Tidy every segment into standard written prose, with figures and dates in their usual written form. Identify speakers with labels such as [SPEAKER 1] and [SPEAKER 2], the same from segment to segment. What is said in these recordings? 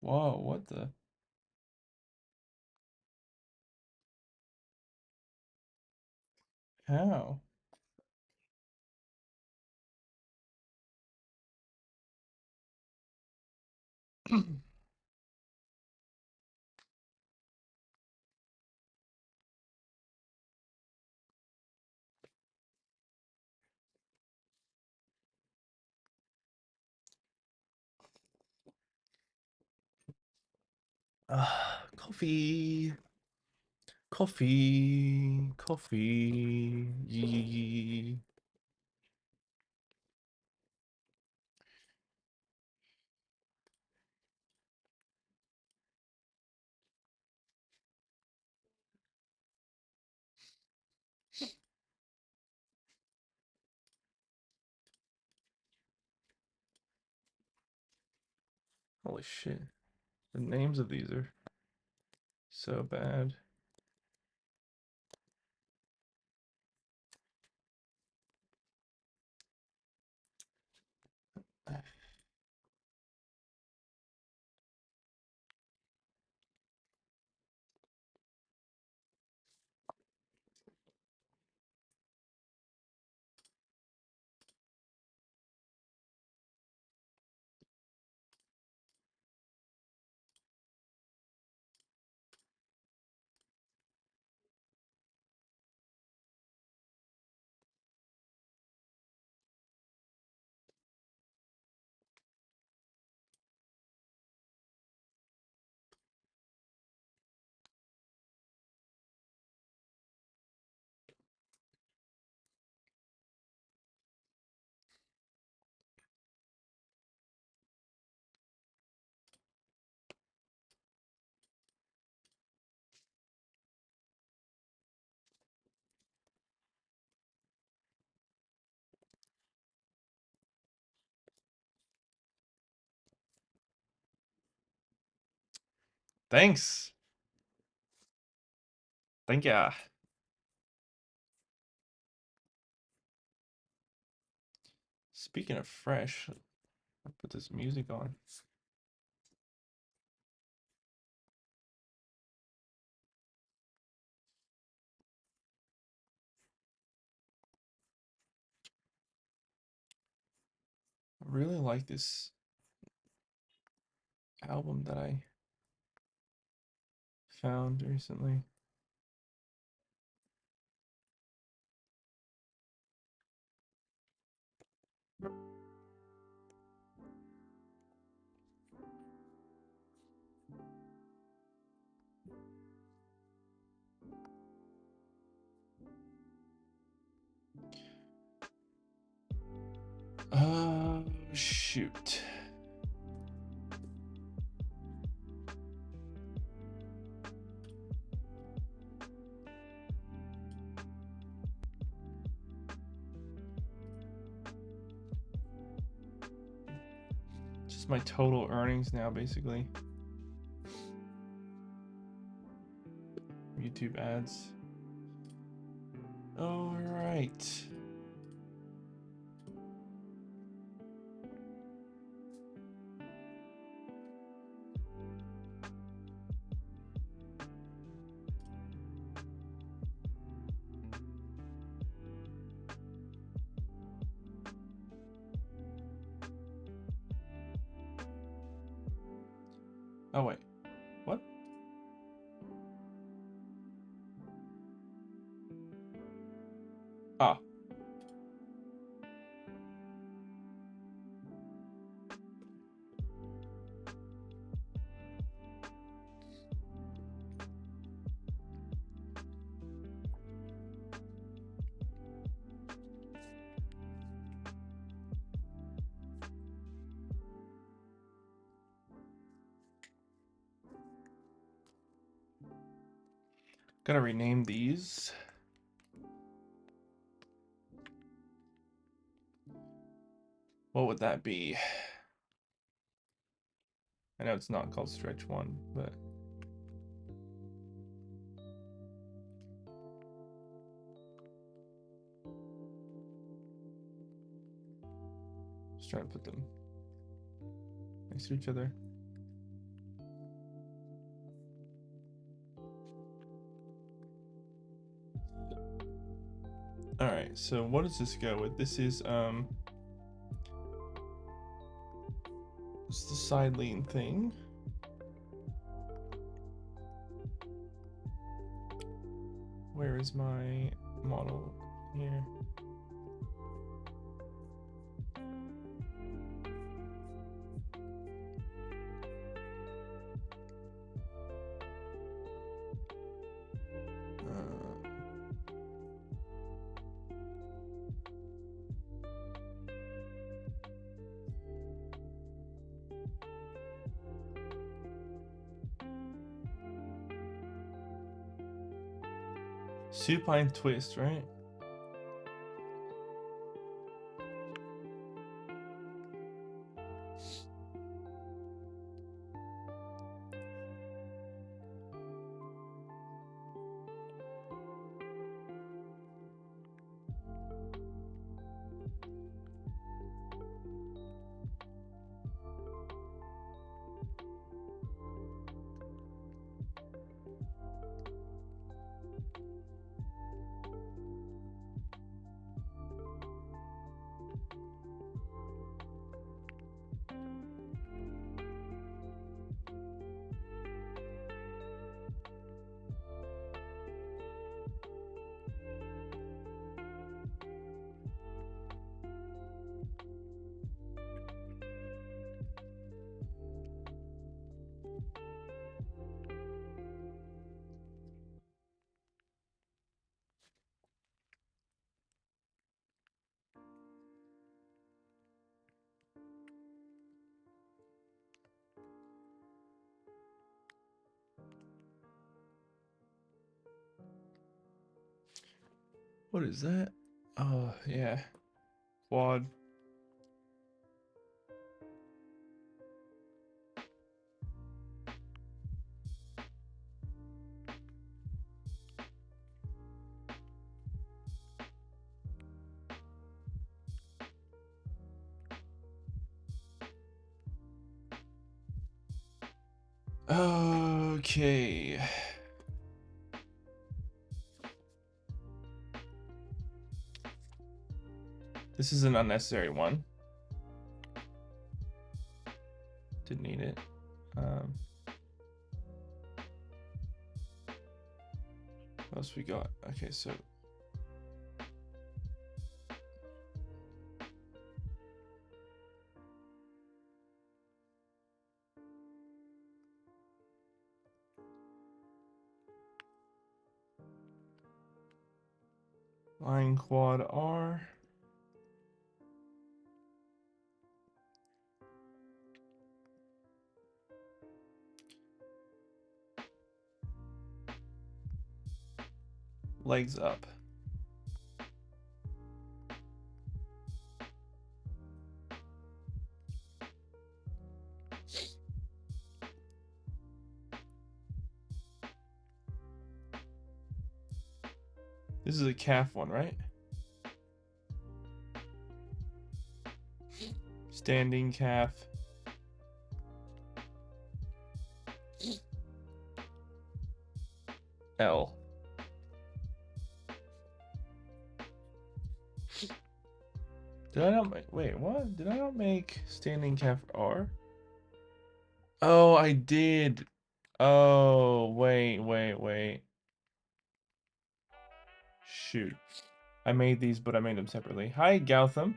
[SPEAKER 1] Whoa, what the? How? Coffee. Coffee. Coffee. Yee. Holy shit. The names of these are so bad. Thanks. Thank ya. Speaking of fresh, I'll put this music on. I really like this album that I found recently. Shoot. Just my total earnings now, basically. YouTube ads. All right. Oh, wait. What? Ah. Gotta rename these. What would that be? I know it's not called stretch one, but Just trying to put them next to each other. All right, so what does this go with? This is it's the side lean thing. Where is my model here? Supine twist, right? What is that? Oh, yeah. Quad. Okay. This is an unnecessary one. Didn't need it. What else we got? Okay, so line quad R. Legs up. This is a calf one, right? Standing calf. L. Did I not make, wait, what? Did I not make standing calf R? Oh, I did. Oh, wait. Shoot. I made these, but I made them separately. Hi, Gautham.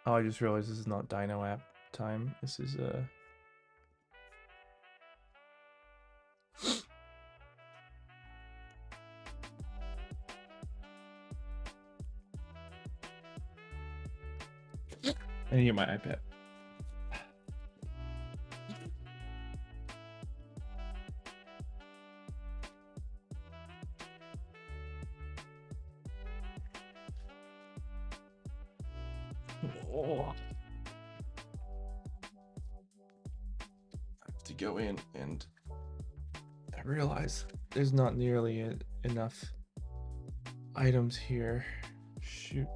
[SPEAKER 1] Oh, I just realized this is not Dino app time. This is I need to get my iPad. Oh. I have to go in and I realize there's not nearly enough items here. Shoot.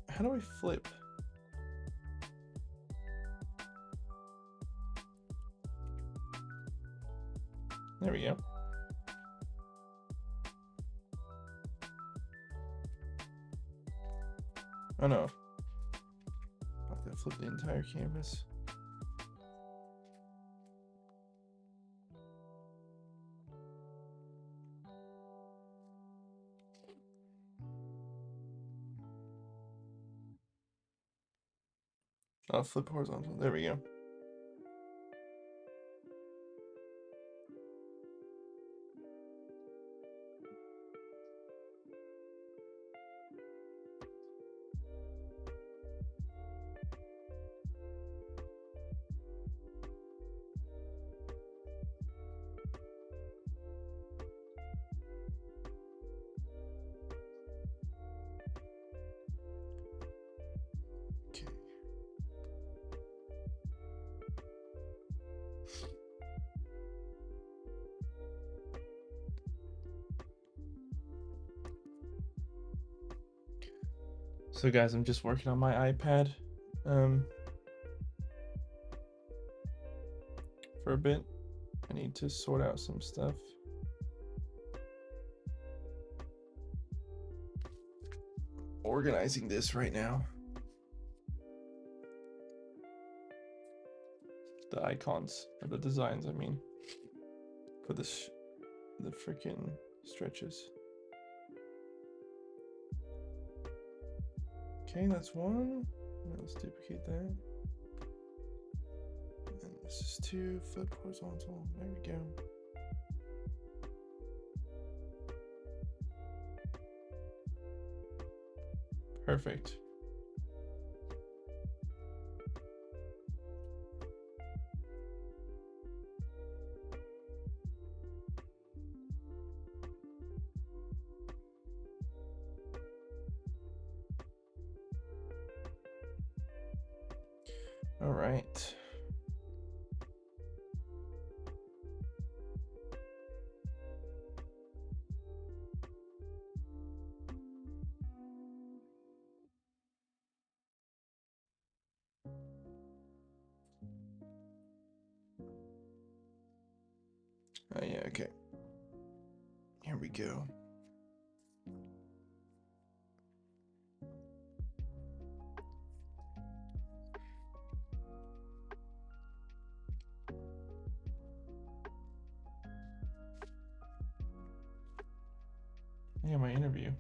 [SPEAKER 1] How do I flip? There we go. Oh no. I have to flip the entire canvas. I'll flip horizontal. There we go. Okay. So guys, I'm just working on my iPad for a bit. I need to sort out some stuff. Organizing this right now. The icons, or the designs, I mean, for the freaking stretches. Okay, that's one. Let's duplicate that. And this is 2, flip horizontal. There we go. Perfect. All right. Oh yeah, okay. Here we go. Yeah, my interview.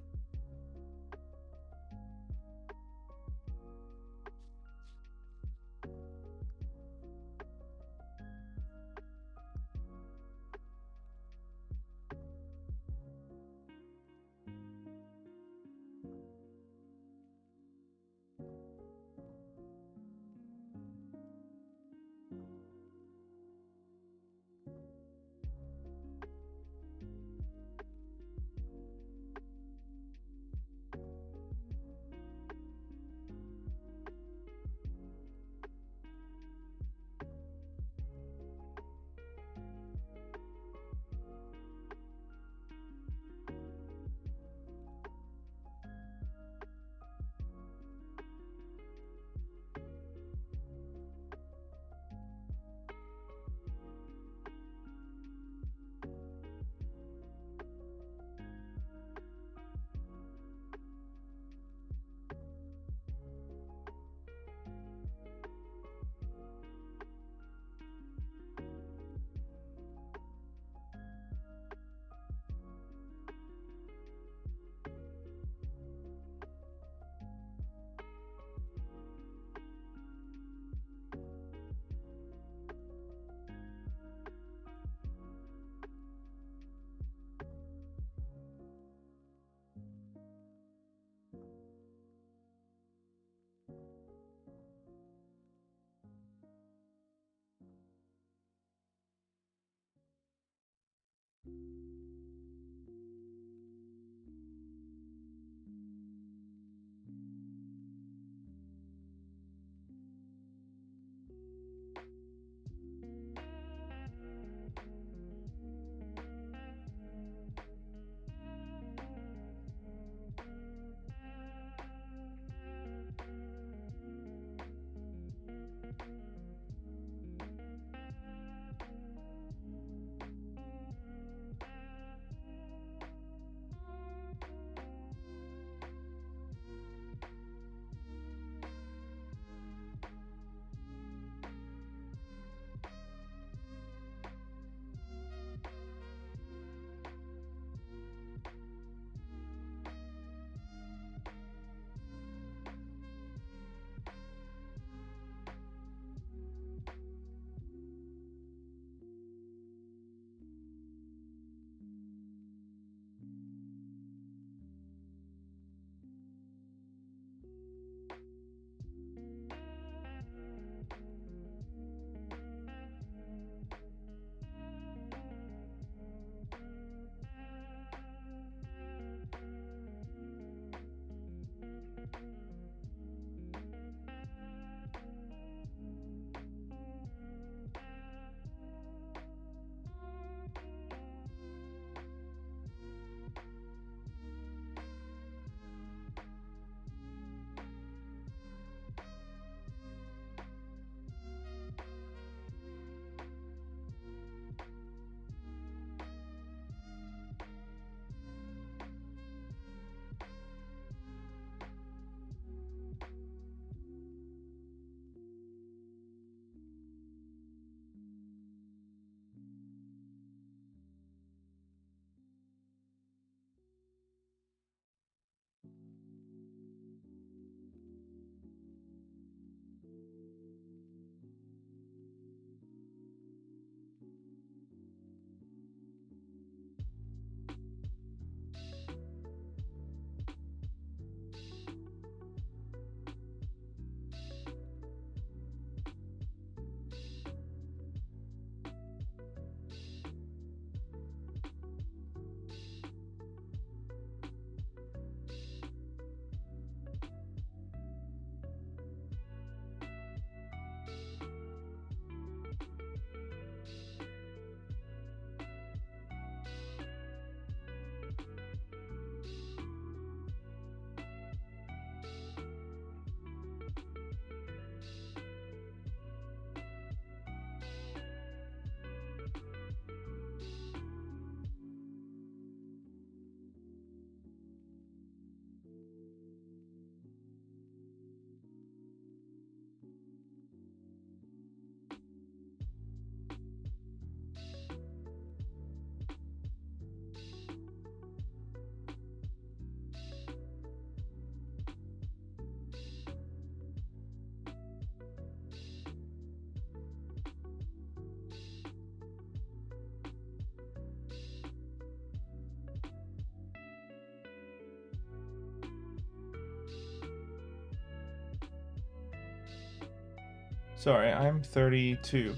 [SPEAKER 1] Sorry, I'm 32.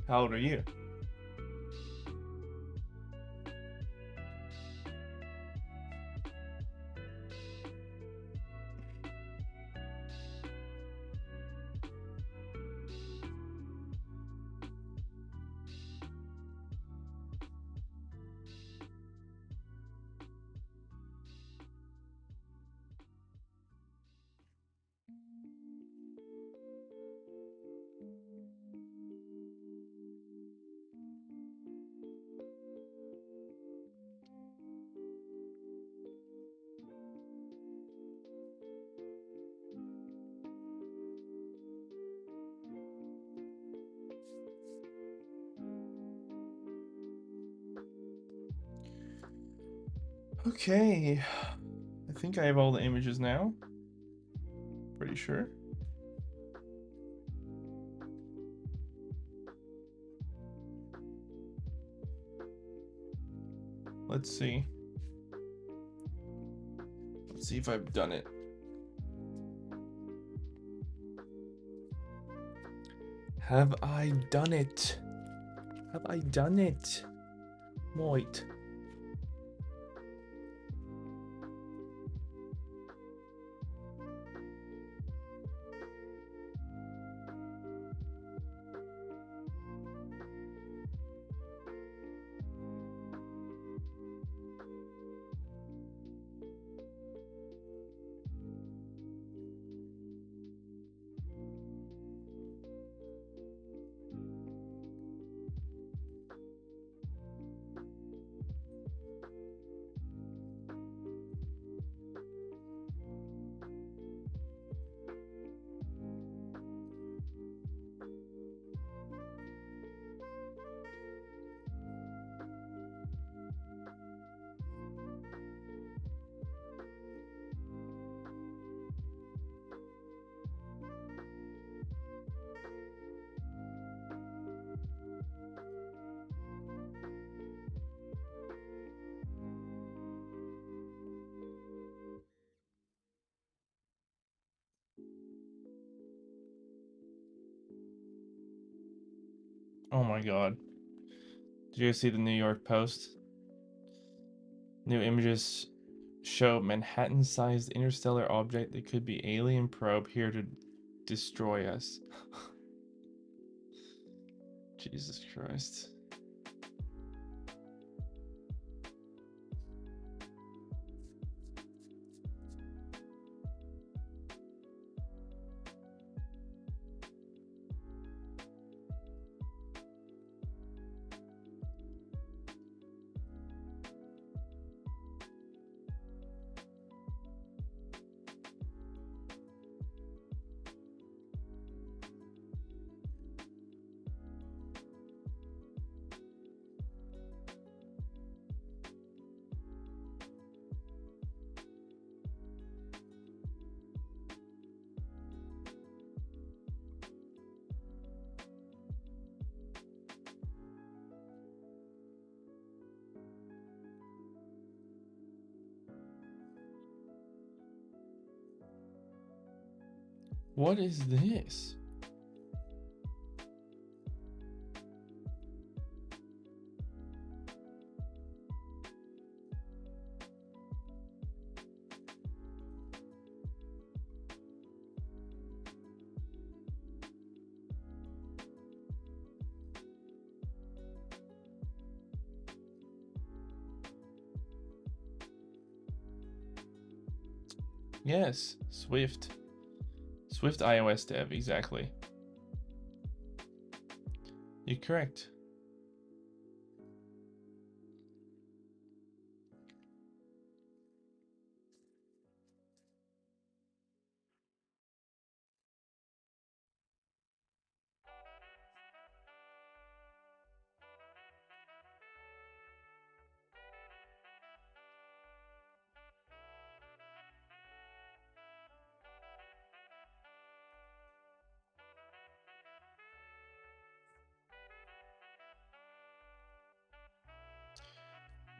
[SPEAKER 1] How old are you? Okay, I think I have all the images now. Pretty sure. Let's see. Let's see if I've done it. Have I done it? Have I done it? Wait. Oh my god. Did you guys see the New York Post? New images show Manhattan-sized interstellar object that could be alien probe here to destroy us. Jesus Christ. What is this? Yes, Swift. Swift iOS dev, exactly. You're correct.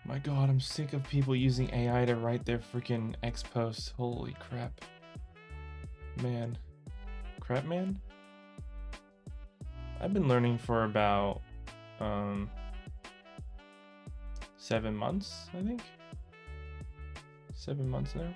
[SPEAKER 1] My god, I'm sick of people using AI to write their freaking X posts. Holy crap. Man. Crap, man? I've been learning for about 7 months, I think. 7 months now.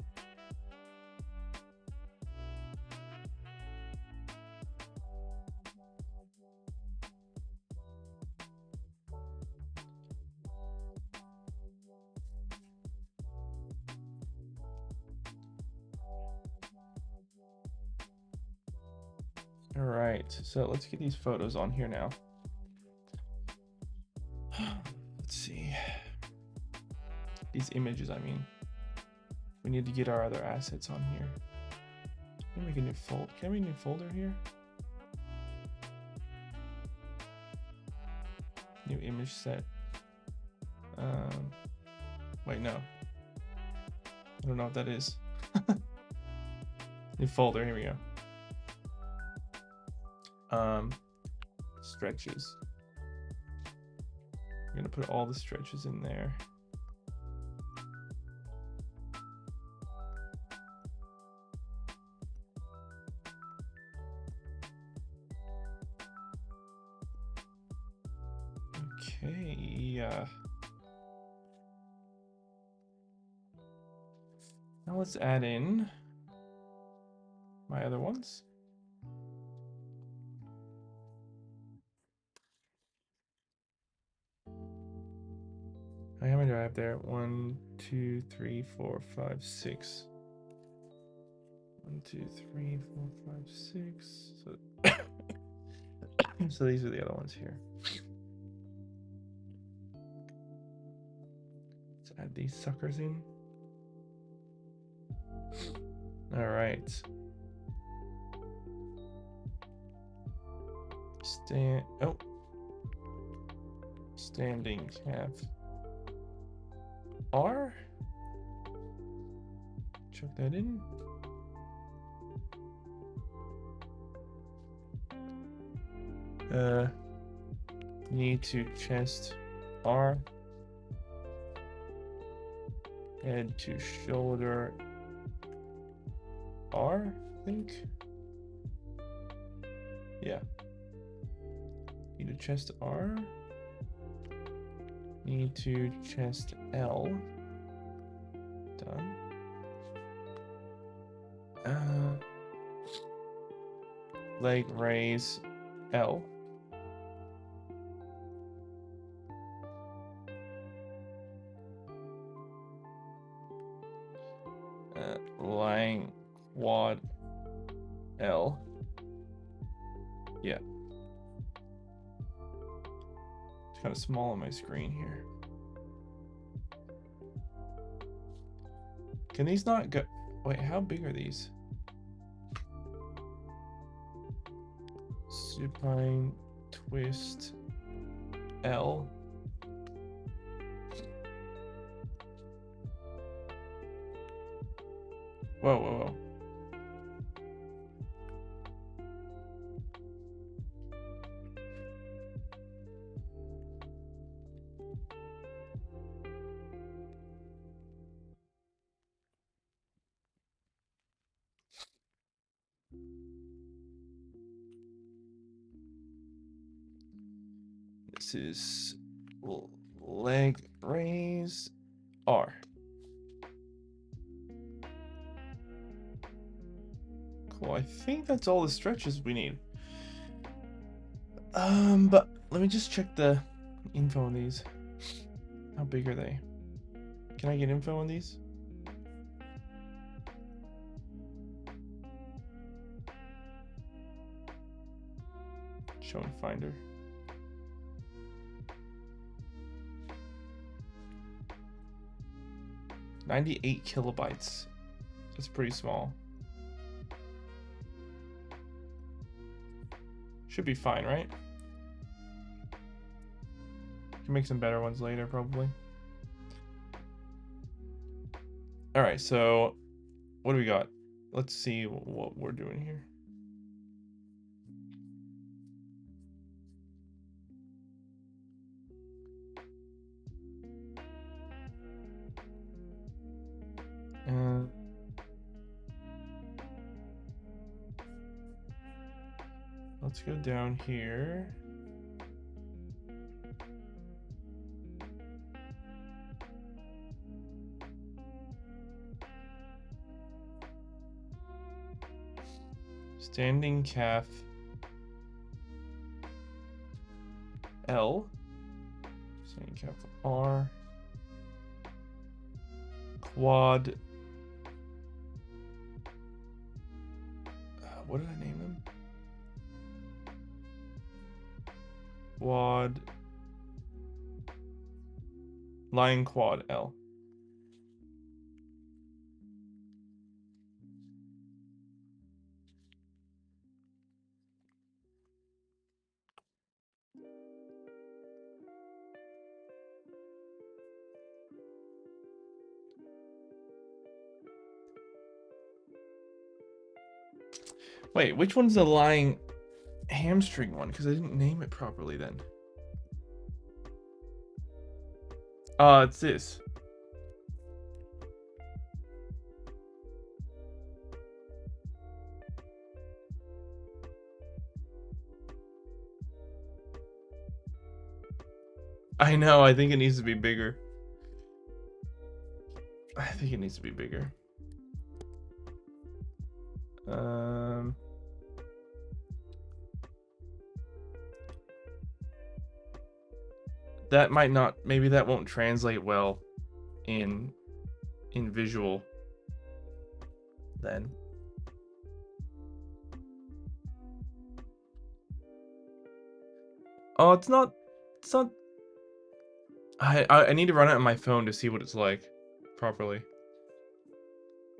[SPEAKER 1] All right, so let's get these photos on here now. Let's see. These images, I mean. We need to get our other assets on here. Can I make a new folder? Can I make a new folder here? New image set. Wait, no. I don't know what that is. New folder, here we go. Stretches. I'm gonna put all the stretches in there. Okay, now let's add in my other ones. How many do I have there? 1, 2, 3, 4, 5, 6. 1, 2, 3, 4, 5, 6. So these are the other ones here. Let's add these suckers in. All right. Standing cap R. Chuck that in. Need to chest R. Head to shoulder R, I think. Yeah. Need to chest R. Need to chest L. Done. Leg raise L. Lying quad L. Yeah. It's kind of small on my screen here. Can these not go? Wait, how big are these? Supine twist L. Whoa, whoa, whoa. This is leg raise R. Cool, I think that's all the stretches we need. But let me just check the info on these. How big are they? Can I get info on these? Show in Finder. $98 kilobytes. That's pretty small. Should be fine, right? Can make some better ones later, probably. All right, so what do we got? Let's see what we're doing here. let's go down here. Standing calf L. Standing calf R. Quad. What did I name them? Quad. Line quad L. Wait, which one's the lying hamstring one? Because I didn't name it properly then. It's this. I know, I think it needs to be bigger. I think it needs to be bigger. That might not, maybe that won't translate well in visual then. Oh, it's not I need to run it on my phone to see what it's like properly.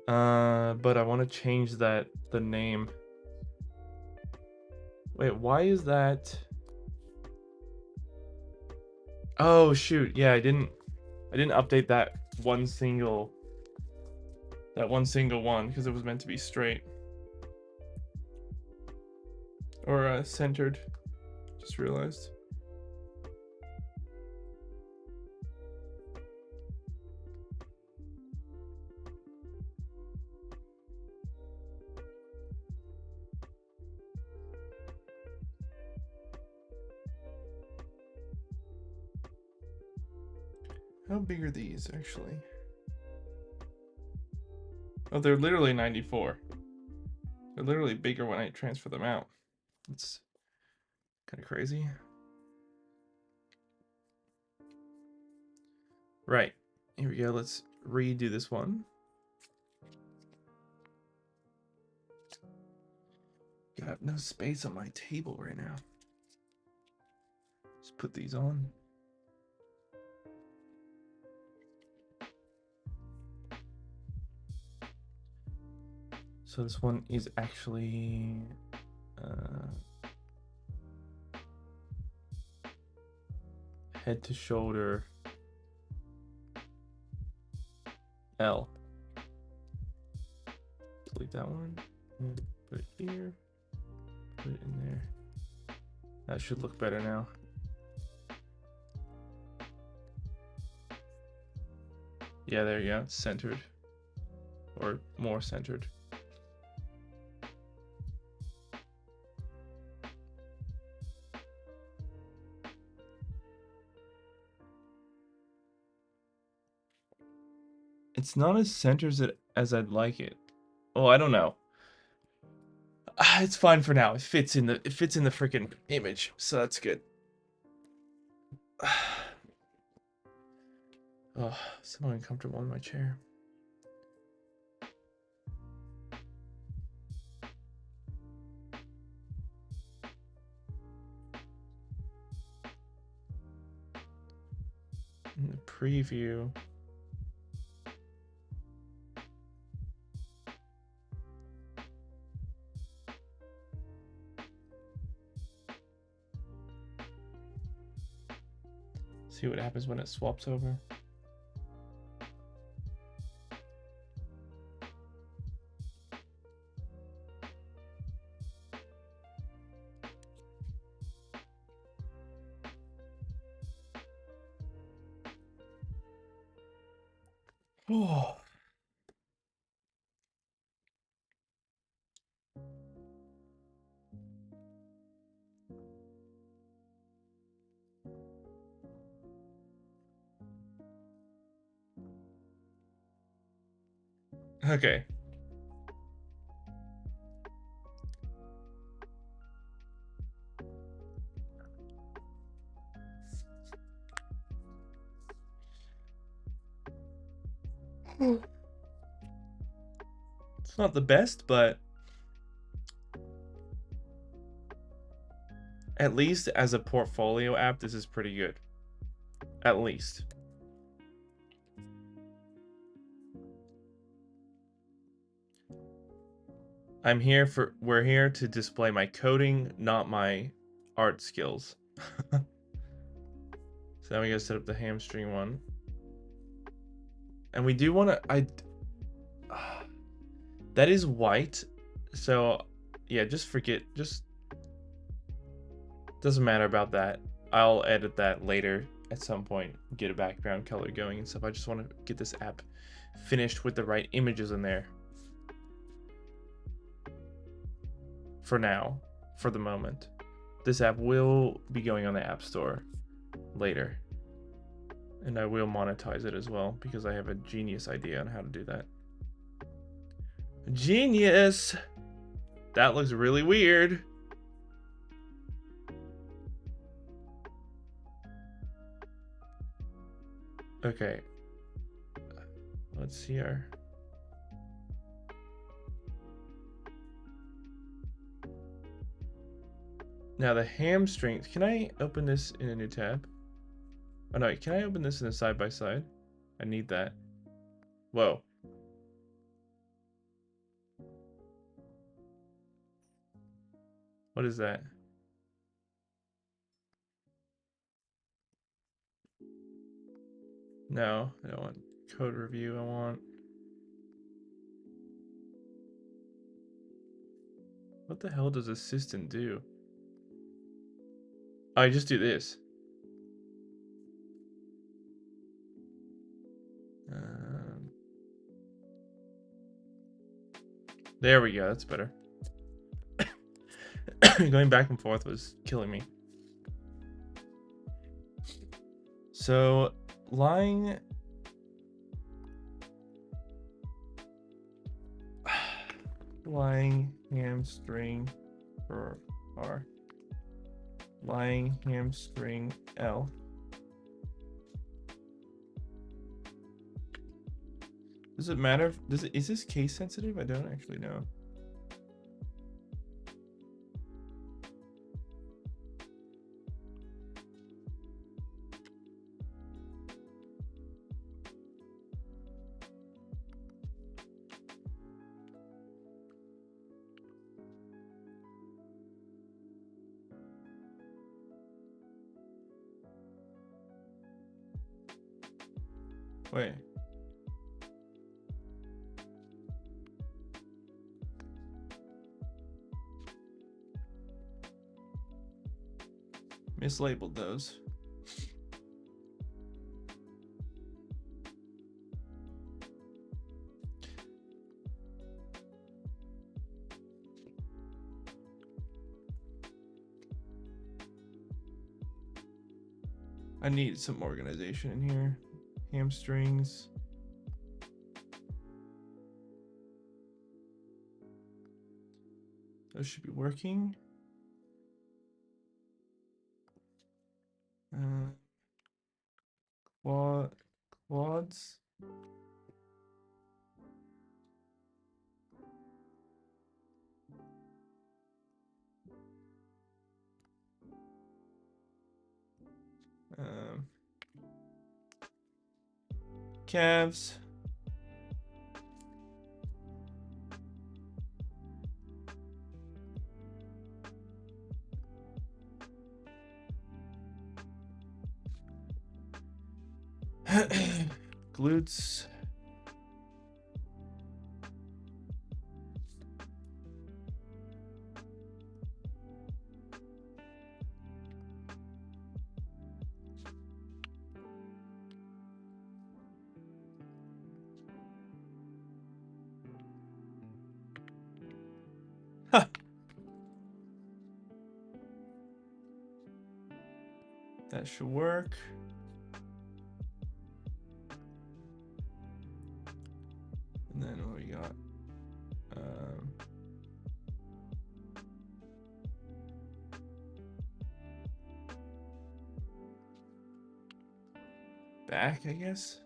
[SPEAKER 1] But I want to change the name. Wait, why is that? Oh shoot, yeah, I didn't update that one single one because it was meant to be straight or centered. Just realized. How big are these actually? Oh, they're literally 94. They're literally bigger when I transfer them out. It's kind of crazy. Right. Here we go. Let's redo this one. I have no space on my table right now. Just put these on. So this one is actually head to shoulder L. Delete that one. Put it here. Put it in there. That should look better now. Yeah, there you go. It's centered. Or more centered. It's not as centered as I'd like it. Oh, I don't know. It's fine for now. It fits in the freaking image, so that's good. Oh, so uncomfortable in my chair. In the preview. See what happens when it swaps over. Oh. Okay. It's not the best, but at least as a portfolio app, this is pretty good. At least. We're here to display my coding, not my art skills. So now we gotta set up the hamstring one. And we do wanna, that is white. So yeah, just doesn't matter about that. I'll edit that later at some point, get a background color going and stuff. I just want to get this app finished with the right images in there. For now, for the moment. This app will be going on the App Store later. And I will monetize it as well because I have a genius idea on how to do that. Genius! That looks really weird. Okay. Let's see our... Now the hamstrings, can I open this in a new tab? Oh no, can I open this in a side-by-side? I need that. Whoa. What is that? No, I don't want code review, I want... What the hell does assistant do? I just do this. There we go, that's better. Going back and forth was killing me. So, lying hamstring for R. Lying hamstring L. Does it matter? Is this case sensitive? I don't actually know. Wait. Mislabeled those. I need some organization in here. Hamstrings. Those should be working. Quads. Calves. Glutes. Huh. That should work. And then what we got? Back, I guess.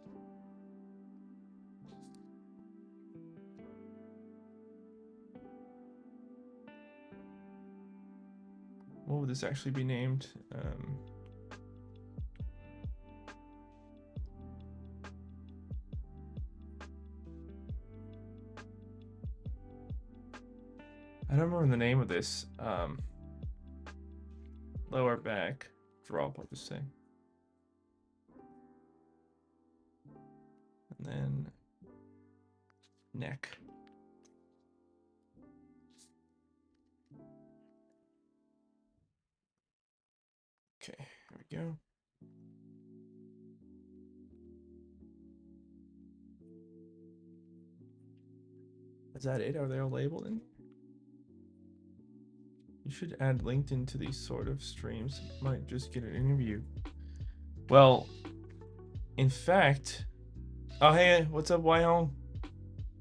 [SPEAKER 1] What would this actually be named? I don't remember the name of this. Lower back drop, I'll just say. And then neck. Okay, here we go. Is that it? Are they all labeled in? You should add LinkedIn to these sort of streams. Might just get an interview. Well, in fact, oh hey, what's up, Wyhome?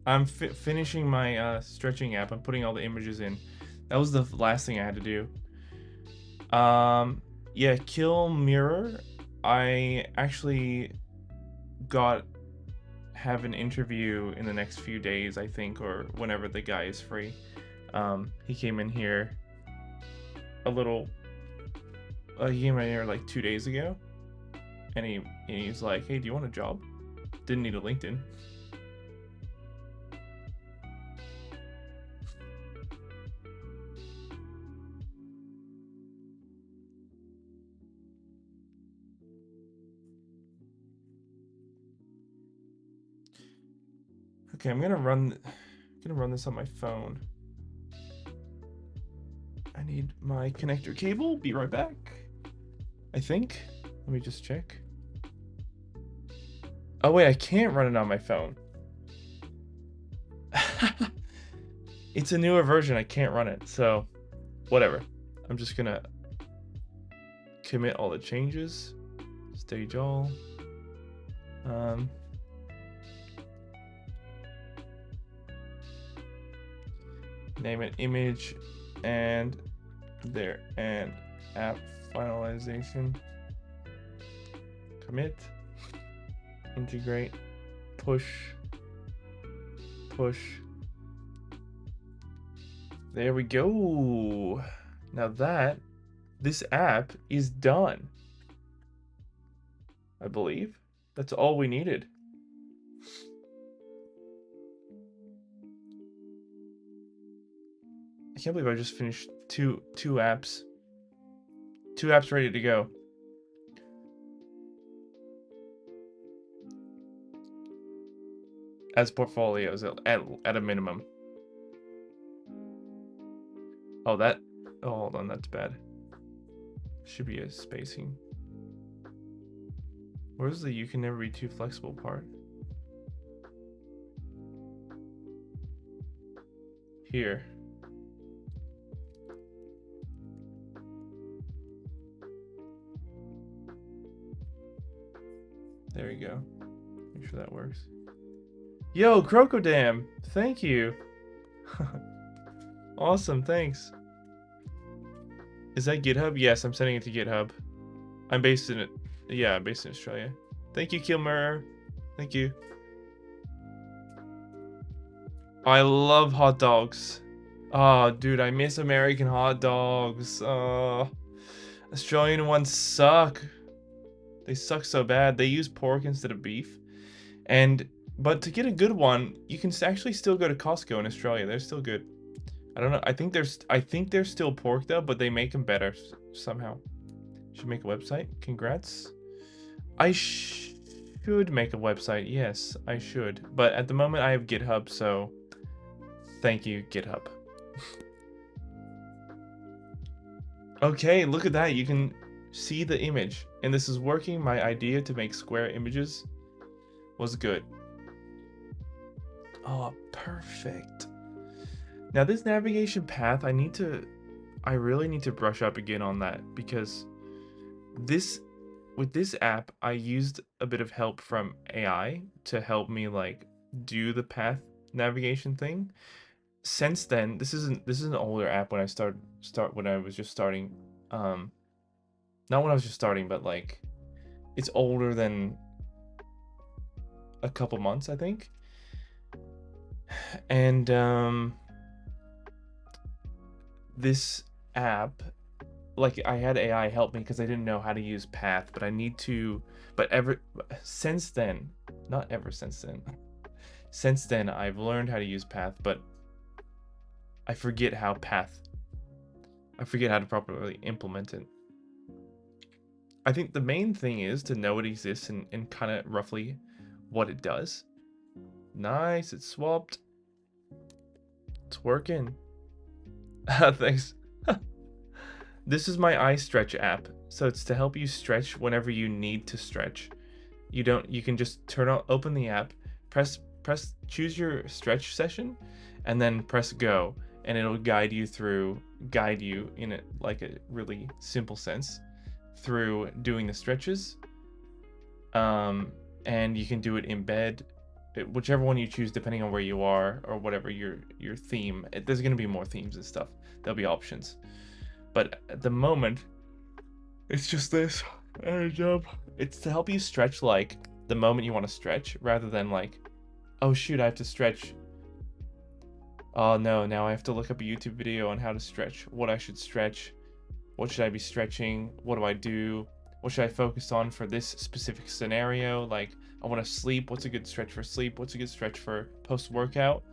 [SPEAKER 1] I'm finishing my stretching app. I'm putting all the images in. That was the last thing I had to do. Yeah, Kill Mirror. I actually have an interview in the next few days, I think, or whenever the guy is free. He came in here he came in here like 2 days ago, and he's like, hey, do you want a job? Didn't need a LinkedIn. Okay, I'm gonna run this on my phone. I need my connector cable. Be right back. I think. Let me just check. Oh wait, I can't run it on my phone. It's a newer version. I can't run it. So, whatever. I'm just gonna commit all the changes. Stage all. Name it image and there, and app finalization. Commit, integrate, push. There we go. Now this app is done. I believe that's all we needed. I can't believe I just finished two apps. 2 apps ready to go. As portfolios at a minimum. Oh, hold on, that's bad. Should be a spacing. Where's the you can never be too flexible part? Here. There we go. Make sure that works. Yo, Crocodam! Thank you! Awesome, thanks. Is that GitHub? Yes, I'm sending it to GitHub. I'm based in Australia. Thank you, Kilmer. Thank you. I love hot dogs. Oh, dude, I miss American hot dogs. Australian ones suck. They suck so bad. They use pork instead of beef. But to get a good one, you can actually still go to Costco in Australia. They're still good. I don't know. I think they're still pork though, but they make them better somehow. Should make a website. Congrats. I should make a website. Yes, I should. But at the moment I have GitHub, so thank you, GitHub. Okay, look at that. You can see the image. And this is working. My idea to make square images was good. Oh, perfect. Now this navigation path, I really need to brush up again on that, because with this app, I used a bit of help from AI to help me like do the path navigation thing. Since then, this is an older app when I when I was just starting. Not when I was just starting, but like it's older than a couple months, I think. And this app, like I had AI help me because I didn't know how to use Path, but I need to. But ever since then, not ever since then. Since then, I've learned how to use Path, but I forget how to properly implement it. I think the main thing is to know it exists and kind of roughly what it does. Nice, it's swapped. It's working. Thanks. This is my iStretch app. So it's to help you stretch whenever you need to stretch. You can just open the app, choose your stretch session, and then press go, and it'll guide you in a really simple sense through doing the stretches. And you can do it in bed, whichever one you choose depending on where you are or whatever your theme. There's going to be more themes and stuff. There'll be options, but at the moment it's just this job. It's to help you stretch like the moment you want to stretch, rather than like, oh shoot, I have to stretch. Oh no, now I have to look up a YouTube video on how to stretch, what I should stretch, what should I be stretching, what do I do, what should I focus on for this specific scenario. Like, I want to sleep, what's a good stretch for sleep, what's a good stretch for post-workout.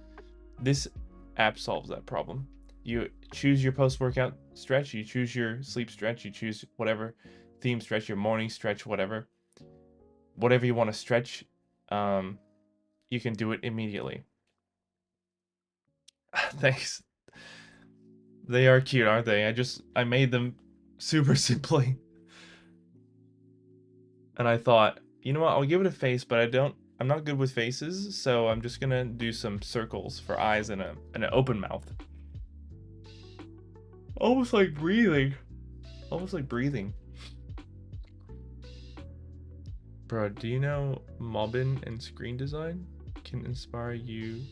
[SPEAKER 1] This app solves that problem. You choose your post-workout stretch, you choose your sleep stretch, you choose whatever theme stretch, your morning stretch, whatever you want to stretch. You can do it immediately. Thanks. They are cute, aren't they? I made them super simply. And I thought, you know what, I'll give it a face, but I'm not good with faces, so I'm just gonna do some circles for eyes and an open mouth. Almost like breathing. Bro, do you know Mobbin and screen design can inspire you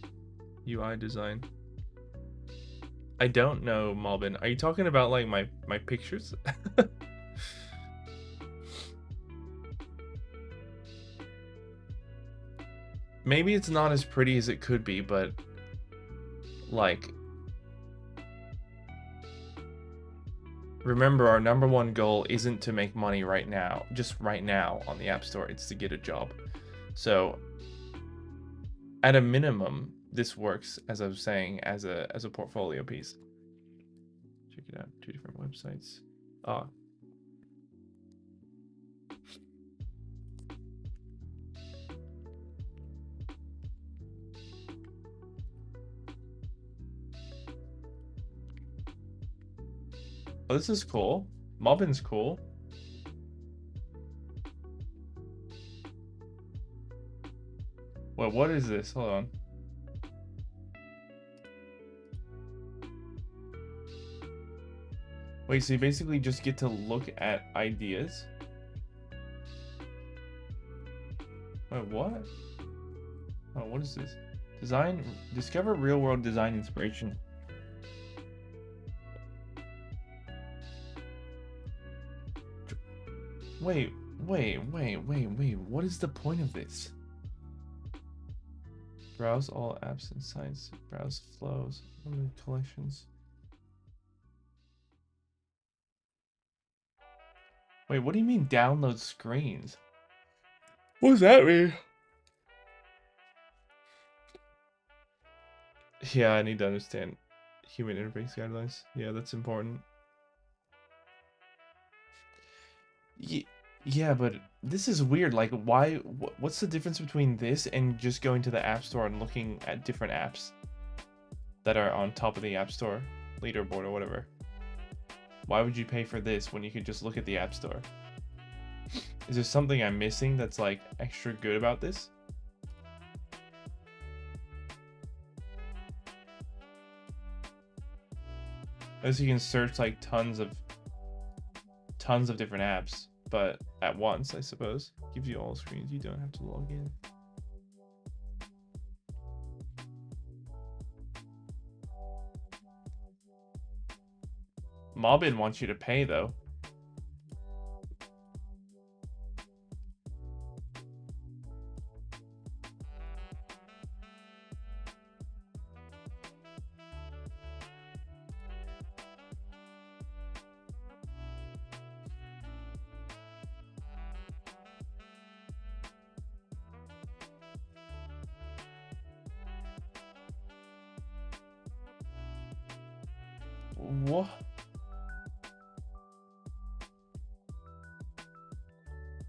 [SPEAKER 1] UI design? I don't know Mobbin. Are you talking about like my pictures? Maybe it's not as pretty as it could be, but like, remember, our number one goal isn't to make money right now, just right now on the App Store. It's to get a job. So at a minimum, this works, as I was saying, as a portfolio piece. Check it out. 2 different websites. Ah. Oh, this is cool. Mobbin's cool. Wait, what is this? Hold on. Wait, so you basically just get to look at ideas? Wait, what? Oh, what is this? Discover real-world design inspiration. Wait, what is the point of this? Browse all apps and sites. Browse flows. Collections. Wait, what do you mean download screens? What does that mean? Yeah, I need to understand human interface guidelines. Yeah, that's important. Yeah, but this is weird. Like, why? What's the difference between this and just going to the App Store and looking at different apps that are on top of the App Store leaderboard or whatever? Why would you pay for this when you could just look at the App Store? Is there something I'm missing that's like extra good about this? As you can search like tons of different apps, but at once, I suppose. Gives you all screens. You don't have to log in. Mobbin wants you to pay though. What?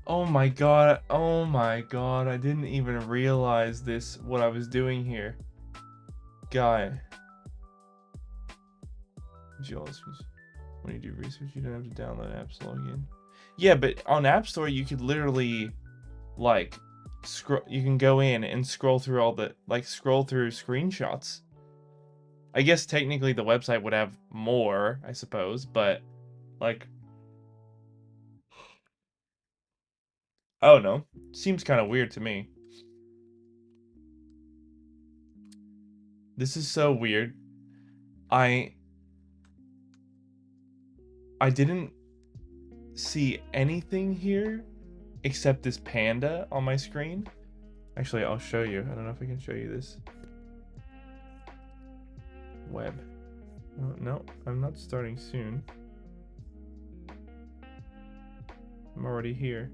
[SPEAKER 1] Oh my god, oh my god, I didn't even realize this, what I was doing here. Guy. When you do research, you don't have to download apps to log in. Yeah, but on App Store, you could literally, like, you can go in and scroll through all the, scroll through screenshots. I guess technically the website would have more, I suppose, but, like, I don't know. Seems kind of weird to me. This is so weird. I didn't see anything here except this panda on my screen. Actually, I'll show you. I don't know if I can show you this. Web. Oh, no, I'm not starting soon. I'm already here.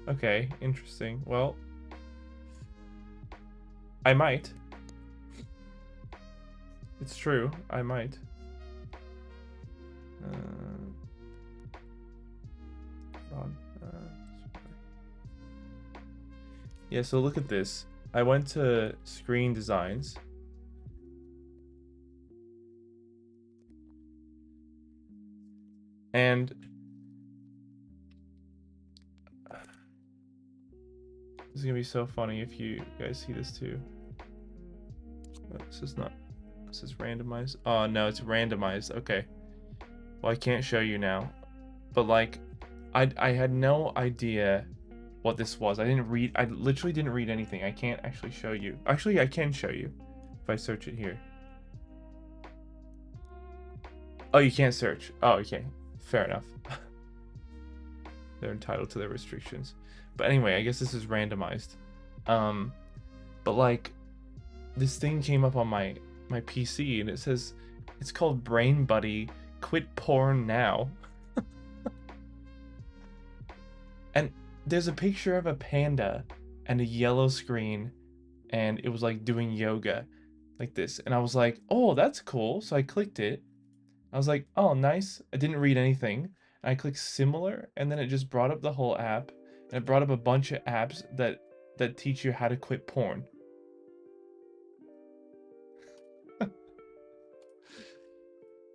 [SPEAKER 1] Okay, interesting. Well, I might. It's true, I might. Yeah, so look at this. I went to screen designs. And this is gonna be so funny if you guys see this too. This is not. This is randomized. Oh no, it's randomized. Okay. Well, I can't show you now, but like, I had no idea what this was. I literally didn't read anything. I can't actually show you. Actually, I can show you if I search it here. Oh, you can't search. Oh, okay. Fair enough. They're entitled to their restrictions. But anyway, I guess this is randomized. But like, this thing came up on my PC and it says it's called Brain Buddy. Quit porn now. And there's a picture of a panda and a yellow screen, and it was like doing yoga like this. And I was like, oh, that's cool. So I clicked it. I was like, oh, nice. I didn't read anything. And I clicked similar, and then it just brought up the whole app. And it brought up a bunch of apps that teach you how to quit porn.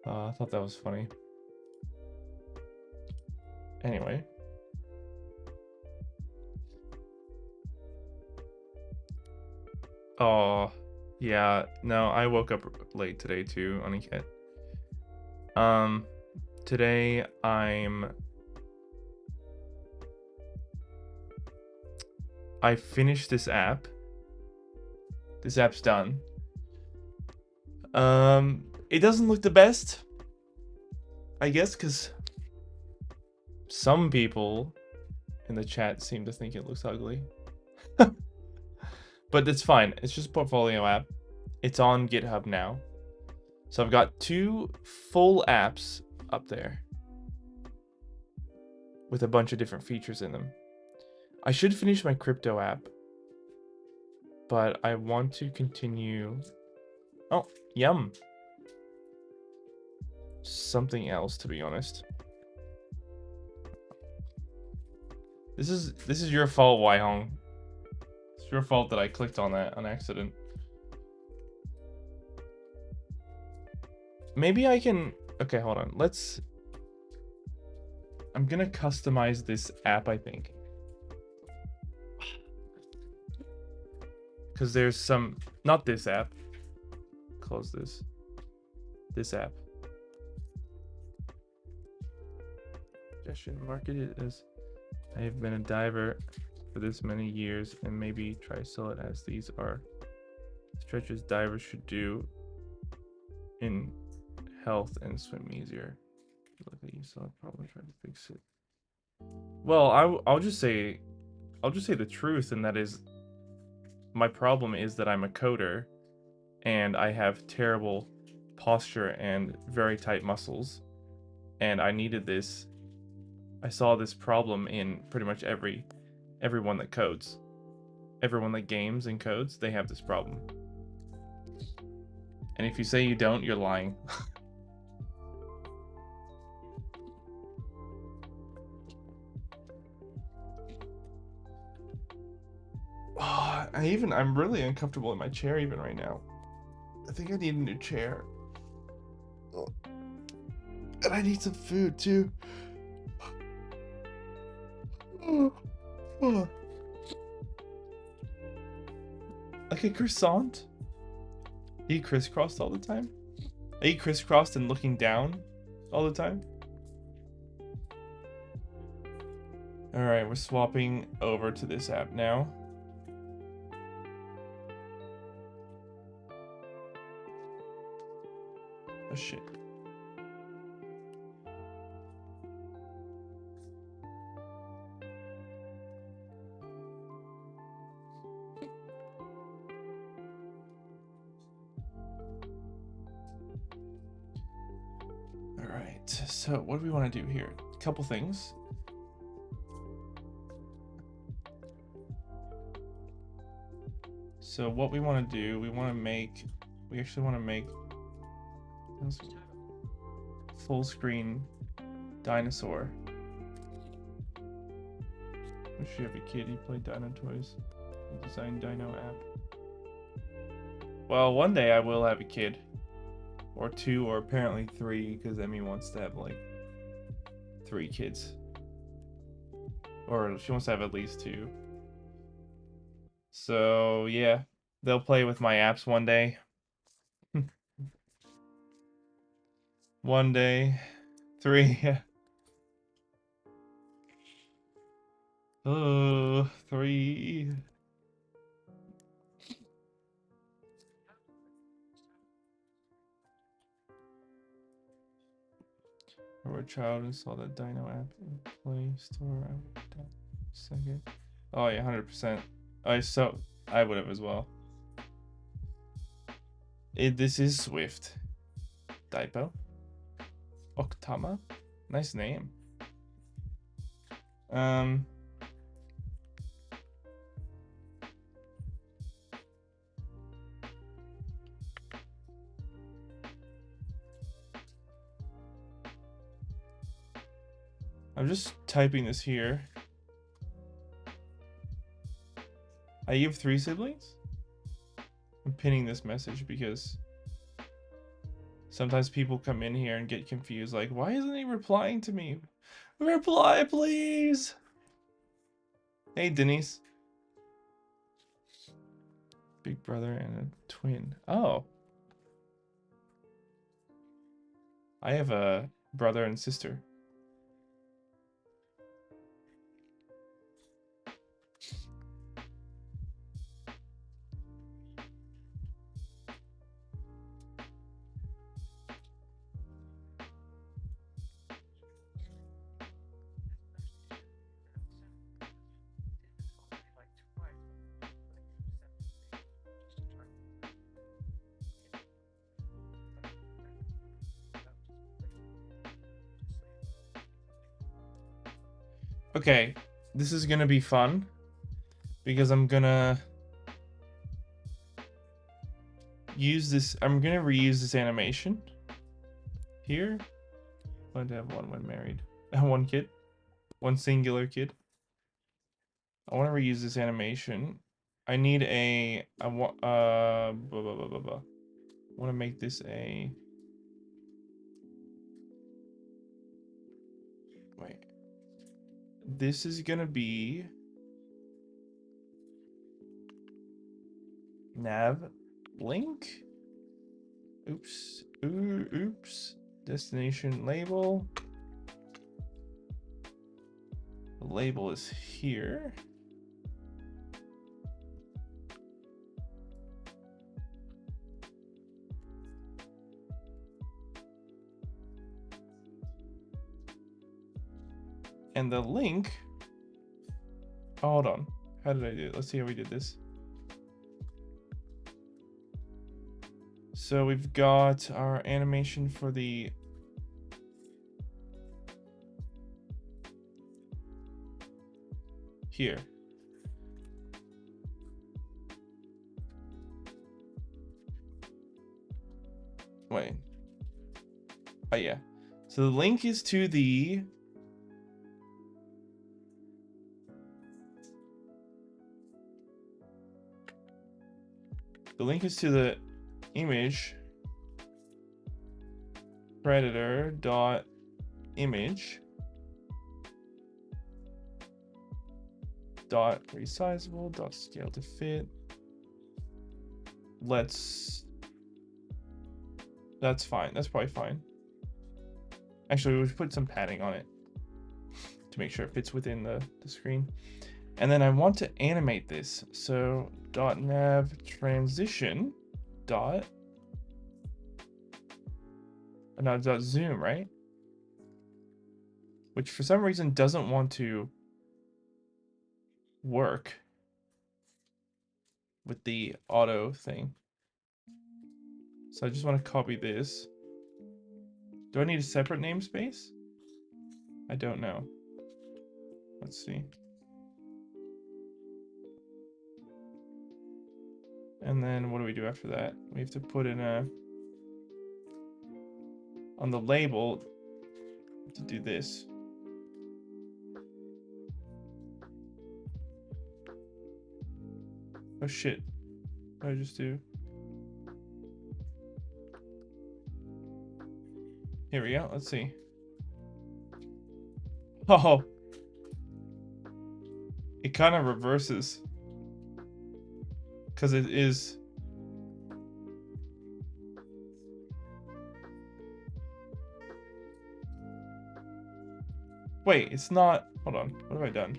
[SPEAKER 1] I thought that was funny. Anyway. Oh, yeah. No, I woke up late today too, Aniket. Today I finished this app. This app's done. It doesn't look the best, I guess, because some people in the chat seem to think it looks ugly. But it's fine. It's just a portfolio app. It's on GitHub now. So I've got 2 full apps up there with a bunch of different features in them. I should finish my crypto app, but I want to continue. Oh, yum. Something else, to be honest. This is your fault, Waihong. It's your fault that I clicked on that on accident. Maybe I can. Okay, hold on. I'm gonna customize this app, I think. Because there's some. Not this app. Close this. This app. Suggestion. Market it as I have been a diver for this many years, and maybe try sell it as these are Stretches divers should do in health and swim easier. Look at you, so I'll probably try to fix it. Well, I'll just say the truth, and that is my problem is that I'm a coder and I have terrible posture and very tight muscles, and I needed this. I saw this problem in pretty much everyone that codes. Everyone that games and codes, they have this problem. And if you say you don't, you're lying. I'm really uncomfortable in my chair even right now. I think I need a new chair. And I need some food too. Like a croissant? Are you crisscrossed all the time? Are you crisscrossed and looking down all the time? Alright, we're swapping over to this app now. Oh shit. Alright, so what do we want to do here? A couple things. So what we want to do, we actually want to make full screen Dinosaur. Wish you have a kid, you play Dino Toys. You design Dino app. Well, one day I will have a kid. Or two, or apparently three, because Emmy wants to have like 3 kids. Or she wants to have at least 2. So yeah, they'll play with my apps one day. One day. 3. Oh, 3. Or a child install that Dino app in Play Store. Second. Oh yeah, 100%. I would have as well. This is Swift. Typo. Octama. Nice name. I'm just typing this here. You have 3 siblings? I'm pinning this message because sometimes people come in here and get confused, like, why isn't he replying to me? Reply, please! Hey, Denise. Big brother and a twin. Oh. I have a brother and sister. Okay, this is gonna be fun because I'm gonna reuse this animation here. I want to have one when married. One kid. One singular kid. I want to reuse this animation. I need I want to make this a wait. This is gonna be nav link. Oops. Oops. Destination label. The label is here. And the link, oh, hold on. How did I do it? Let's see how we did this. So we've got our animation for the here. Wait. Oh yeah. So the link is to the image predator dot image dot resizable dot scale to fit. That's fine. That's probably fine. Actually, we should put some padding on it to make sure it fits within the screen. And then I want to animate this. So .nav transition dot zoom, right? Which for some reason doesn't want to work with the auto thing. So I just want to copy this. Do I need a separate namespace? I don't know. Let's see. And then what do we do after that? We have to put in on the label to do this. Oh shit. What did I just do? Here we go. Let's see. Oh. It kind of reverses. Because it is. Wait, it's not. Hold on. What have I done?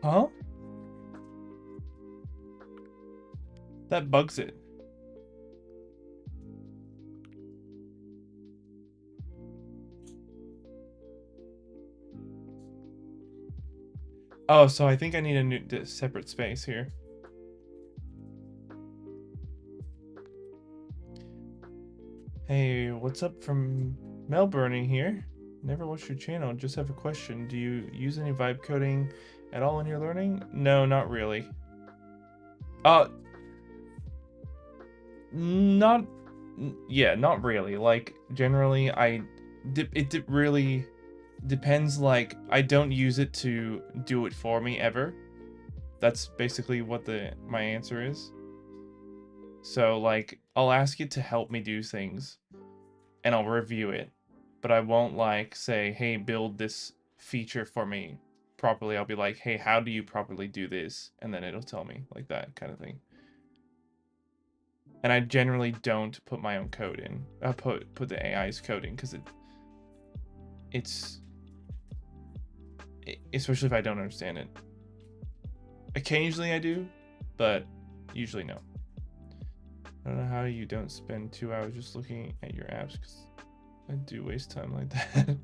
[SPEAKER 1] Huh? That bugs it. Oh, so I think I need a new separate space here. Hey, what's up from Melbourne here? Never watched your channel, just have a question. Do you use any vibe coding at all in your learning? No, not really. Not really. Like, generally, it really depends. Like, I don't use it to do it for me ever. That's basically what my answer is. So, like, I'll ask it to help me do things, and I'll review it, but I won't, like, say, hey, build this feature for me properly. I'll be like, hey, how do you properly do this? And then it'll tell me, like, that kind of thing. And I generally don't put my own code in. I put the AI's code in because it's especially if I don't understand it. Occasionally I do, but usually no. I don't know how you don't spend 2 hours just looking at your apps, because I do waste time like that. Do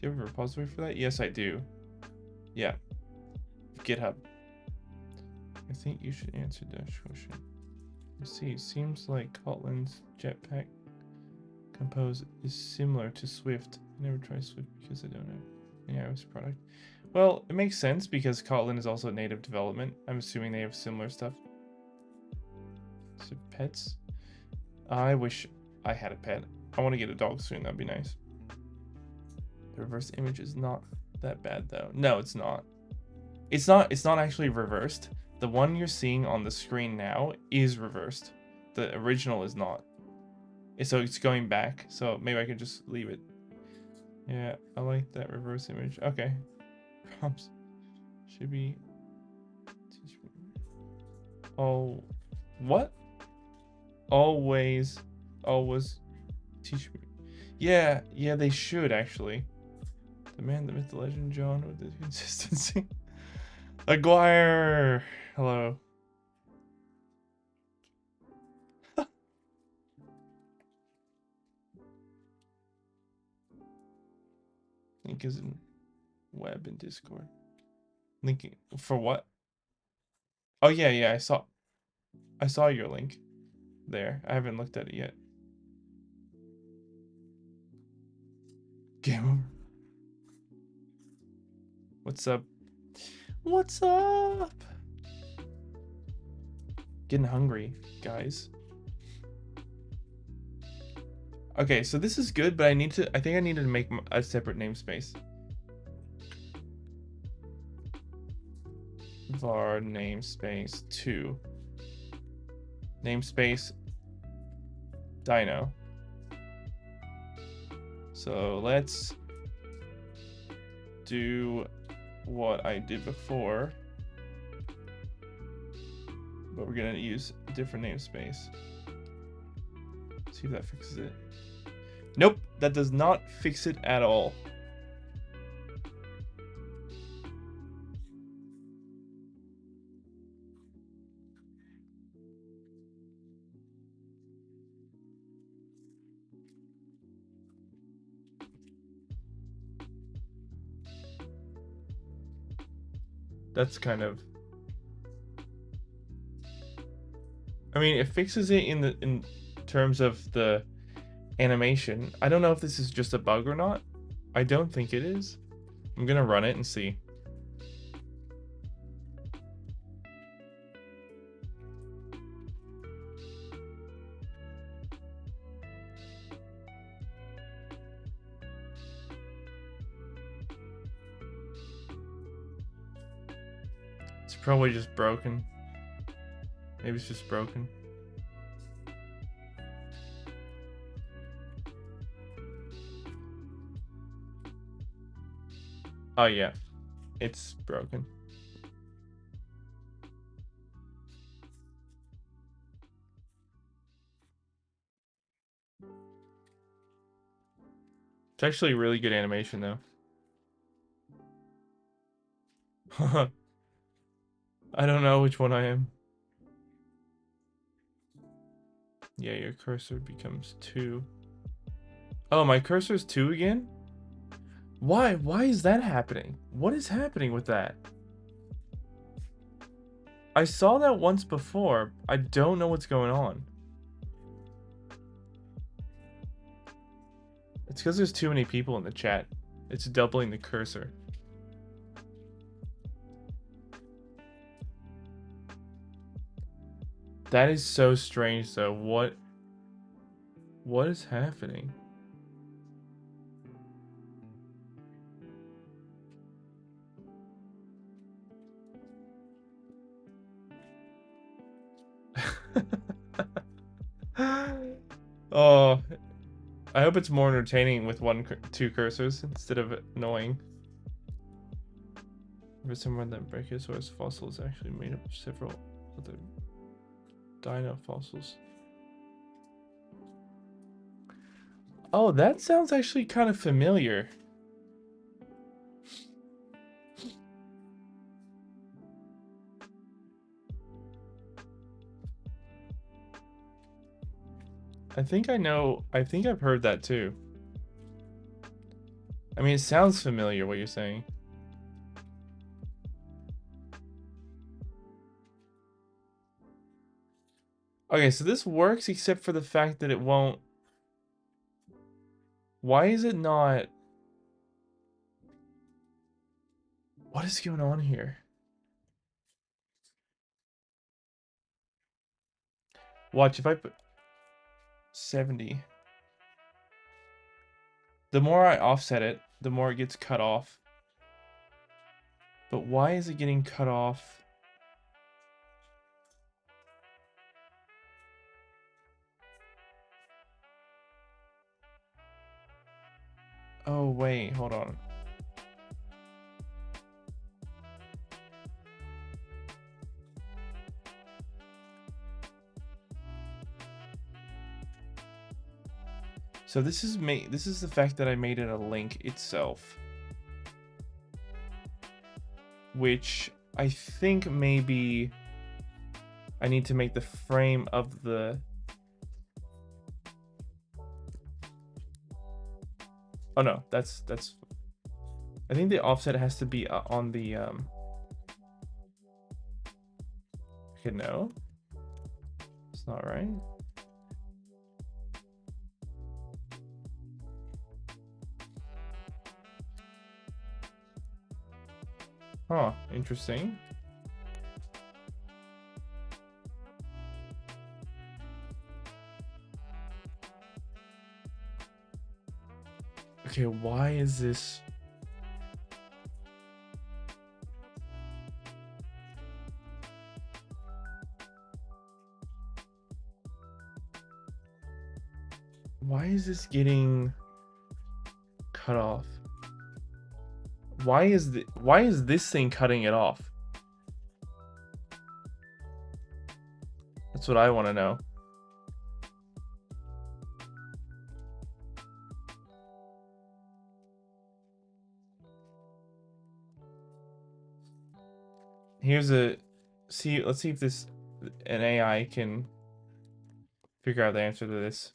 [SPEAKER 1] you have a repository for that? Yes, I do. Yeah. GitHub. I think you should answer Dash question. Let's see, it seems like Kotlin's Jetpack Compose is similar to Swift. I never tried Swift because I don't know any iOS product. Well, it makes sense because Kotlin is also native development. I'm assuming they have similar stuff. So pets. I wish I had a pet. I want to get a dog soon. That'd be nice. The reverse image is not that bad though. No, it's not. It's not actually reversed. The one you're seeing on the screen now is reversed. The original is not. So it's going back. So maybe I can just leave it. Yeah, I like that reverse image. Okay. Prompts should be. Oh, what? Always teach me. Yeah, they should actually. The man, the myth, the legend, John, with the consistency. Aguirre! Hello. Link is in web and Discord. Linking for what? Oh yeah, I saw your link there. I haven't looked at it yet. Game over. What's up? What's up? Getting hungry, guys. Okay, so this is good, but I think I need to make a separate namespace. Var namespace 2. Namespace Dino. So let's do what I did before, but we're gonna use a different namespace. See if that fixes it. Nope, that does not fix it at all. That's kind of, I mean, it fixes it in terms of the animation. I don't know if this is just a bug or not. I don't think it is. I'm gonna run it and see. It's probably just broken. Maybe it's just broken. Oh yeah, it's broken. It's actually really good animation though. I don't know which one I am. Yeah, your cursor becomes 2. Oh, my cursor's 2 again? Why? Why is that happening? What is happening with that? I saw that once before. I don't know what's going on. It's because there's too many people in the chat. It's doubling the cursor. That is so strange though. What is happening? Oh, I hope it's more entertaining with two cursors instead of annoying. There's somewhere that Brachiosaurus fossil is actually made up of several other dino fossils. Oh, that sounds actually kind of familiar. I think I know. I think I've heard that too. I mean, it sounds familiar what you're saying. Okay, so this works except for the fact that it won't. Why is it not? What is going on here? Watch, if I put 70. The more I offset it, the more it gets cut off. But why is it getting cut off? Oh, wait, hold on. So this is the fact that I made it a link itself. Which I think maybe I need to make the frame of the... Oh no, that's... I think the offset has to be on the... Okay, no. It's not right. Huh, interesting. Okay, why is this? Why is this getting cut off? Why is this thing cutting it off? That's what I want to know. Here's a let's see if an AI can figure out the answer to this.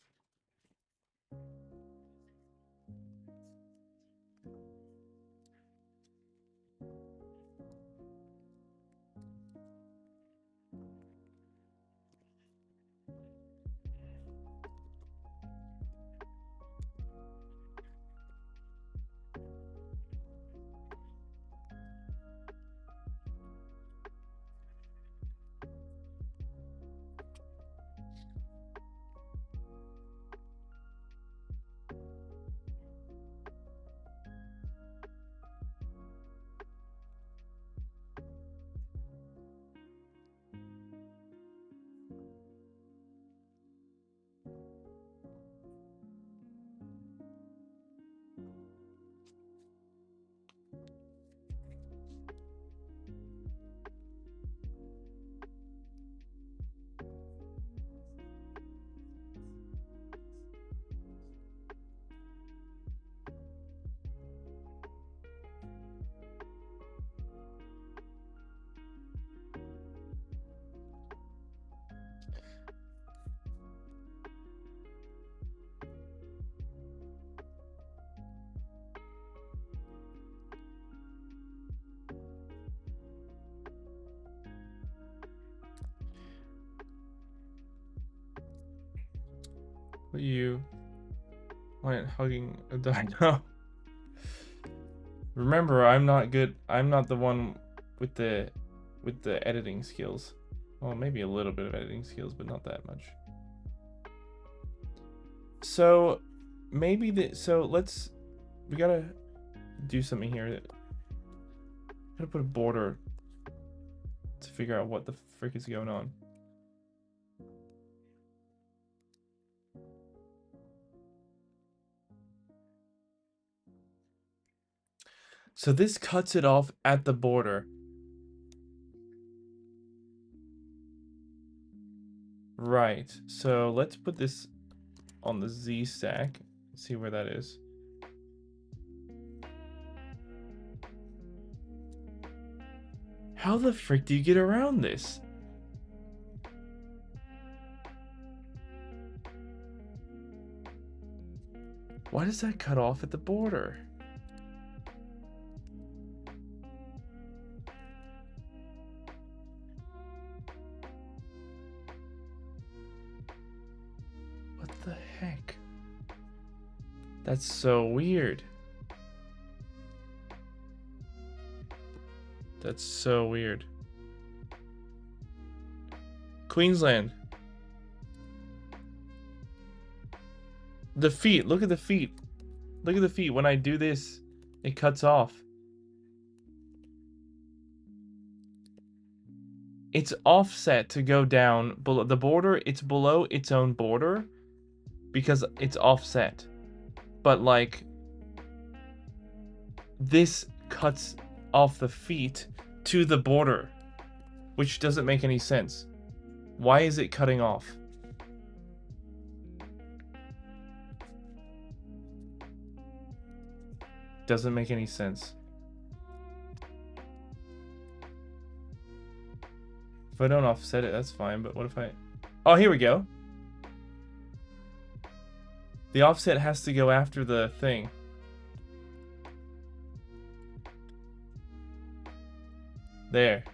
[SPEAKER 1] What you went hugging a dino? Remember, I'm not good. I'm not the one with the editing skills. Well, maybe a little bit of editing skills, but not that much. So maybe we gotta do something here. Gotta put a border to figure out what the frick is going on. So this cuts it off at the border. Right. So let's put this on the Z stack. See where that is. How the frick do you get around this? Why does that cut off at the border? What the heck? That's so weird. That's so weird. Queensland. The feet. Look at the feet. Look at the feet. When I do this, it cuts off. It's offset to go down below the border. It's below its own border because it's offset. But like this cuts off the feet to the border, which doesn't make any sense. Why is it cutting off? Doesn't make any sense. If I don't offset it, that's fine, but what if I... Oh, here we go. The offset has to go after the thing. There.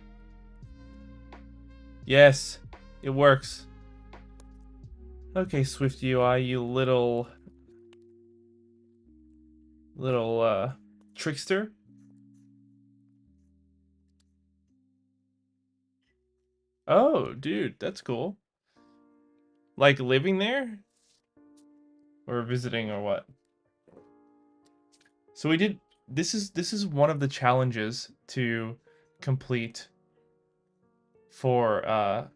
[SPEAKER 1] Yes, it works. Okay, SwiftUI, you little trickster. Oh, dude, that's cool. Like living there? Or visiting or what? So we did this is one of the challenges to complete for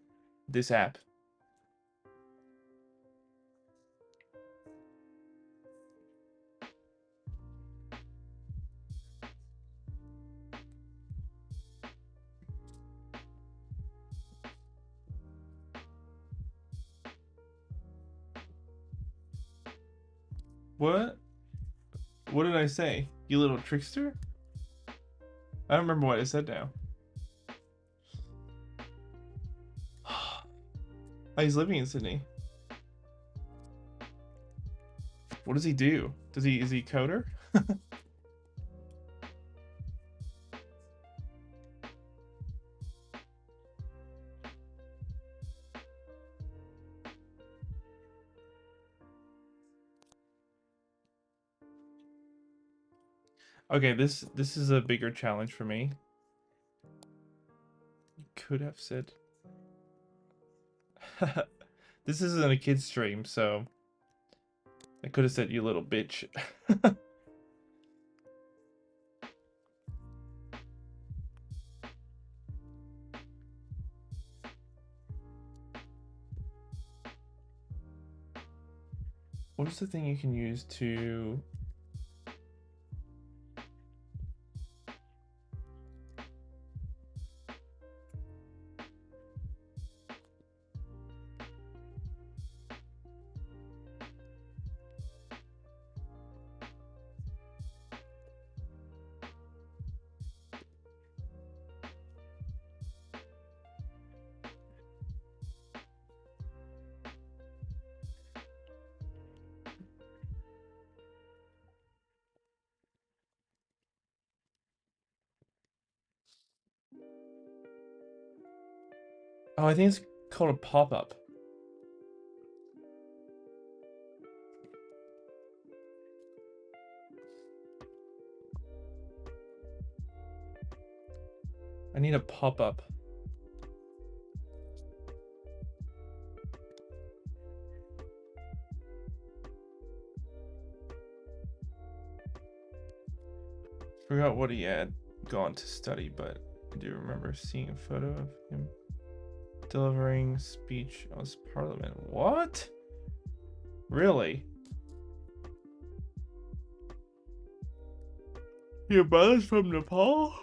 [SPEAKER 1] this app. What? What did I say? You little trickster? I don't remember what I said now. Oh, he's living in Sydney. What does he do? Is he a coder? Okay, this is a bigger challenge for me. You could have said this isn't a kid's stream, so I could have said you little bitch. What is the thing you can use to... Oh, I think it's called a pop-up. I need a pop-up. Forgot what he had gone to study, but I do remember seeing a photo of him delivering speech as parliament. What? Really? Your brother's from Nepal?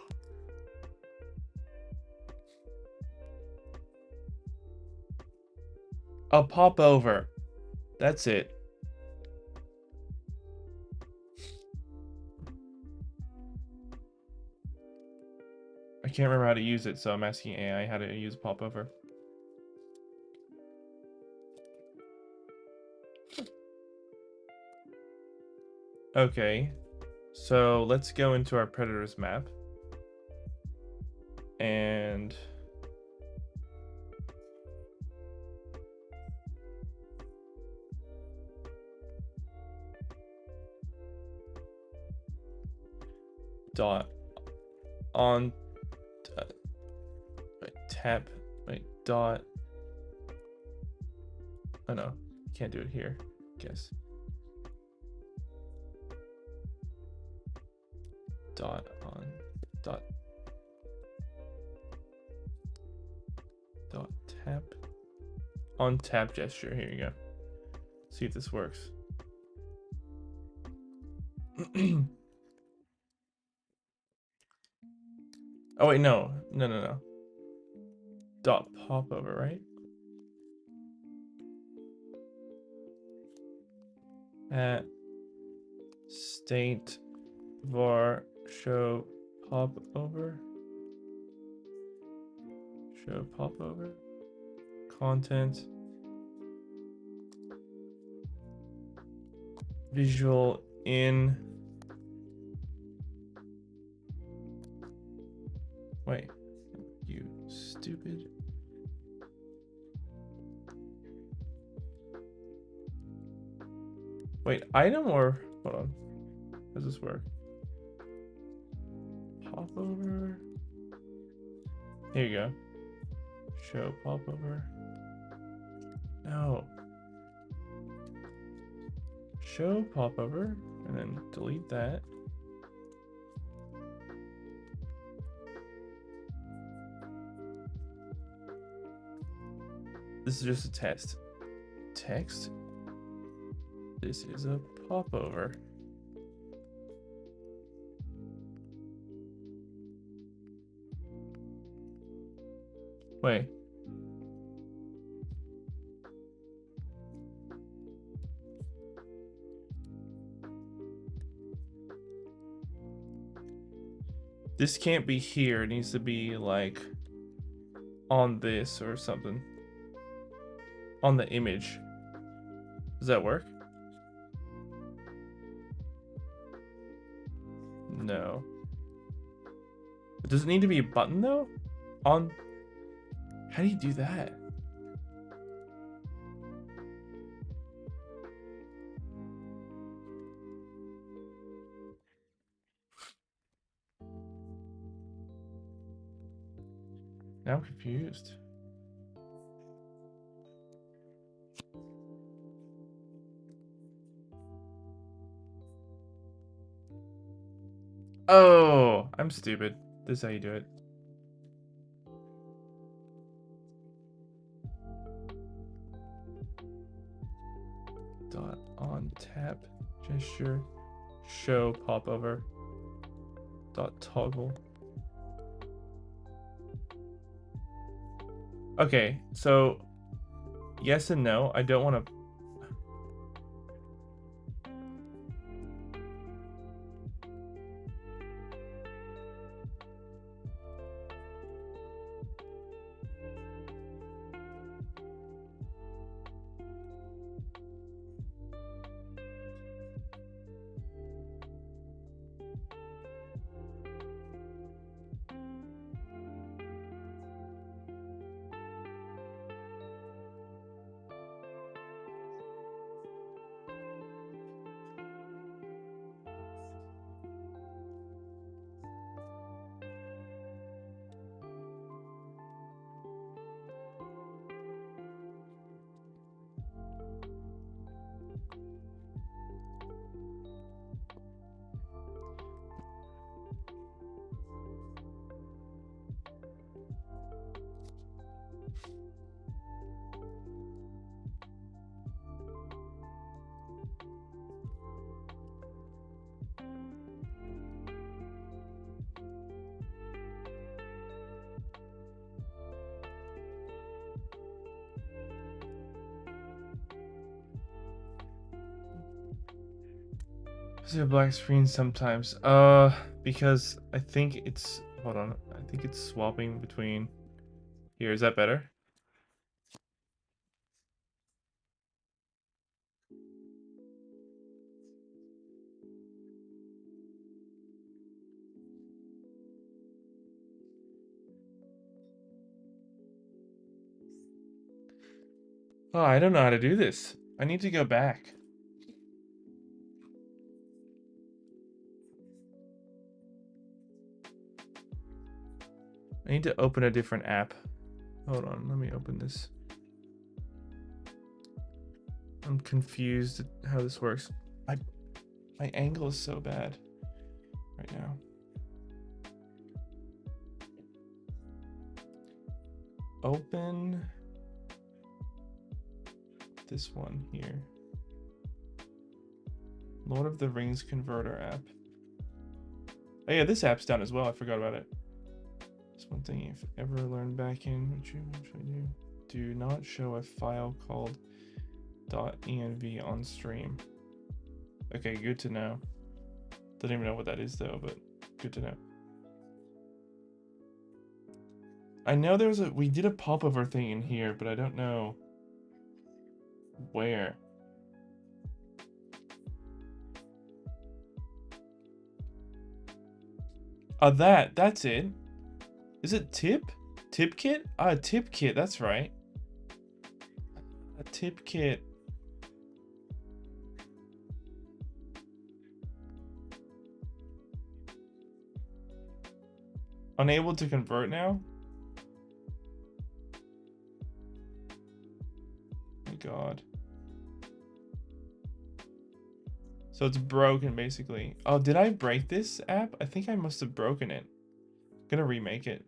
[SPEAKER 1] A pop over. That's it. I can't remember how to use it, so I'm asking AI how to use pop over. Okay, so let's go into our predators map. And dot on tap dot. Oh no, can't do it here. Guess dot on dot tap on tap gesture. Here you go. See if this works. Oh wait, no. Dot pop over, right? At state var show pop over. Show popover. Content. Visual in. Wait, you stupid. Wait, item or hold on. How does this work? Popover. Here you go. Show popover. No. Show popover and then delete that. This is just a test. Text. This is a popover. Wait. This can't be here. It needs to be like on this or something. On the image. Does that work? No. Does it need to be a button though? On. How do you do that? Now I'm confused. Oh, I'm stupid. This is how you do it. Dot on tap gesture show popover dot toggle. Okay, so yes and no. I don't want to. Is there a black screen sometimes? Because I think it's, hold on, I think it's swapping between here. Is that better? Oh, I don't know how to do this. I need to go back. I need to open a different app. Hold on, let me open this. I'm confused at how this works. My angle is so bad right now. Open this one here. Lord of the Rings converter app. Oh yeah, this app's done as well. I forgot about it. That's one thing if ever learned backend, what should I do? Do not show a file called .env on stream. Okay, good to know. Don't even know what that is though, but good to know. I know we did a popover thing in here, but I don't know where. Oh, that's it. Is it tip? Tip kit? Ah, tip kit, that's right. A tip kit. Unable to convert now? Oh my god. So it's broken basically. Oh, did I break this app? I think I must have broken it. I'm gonna remake it.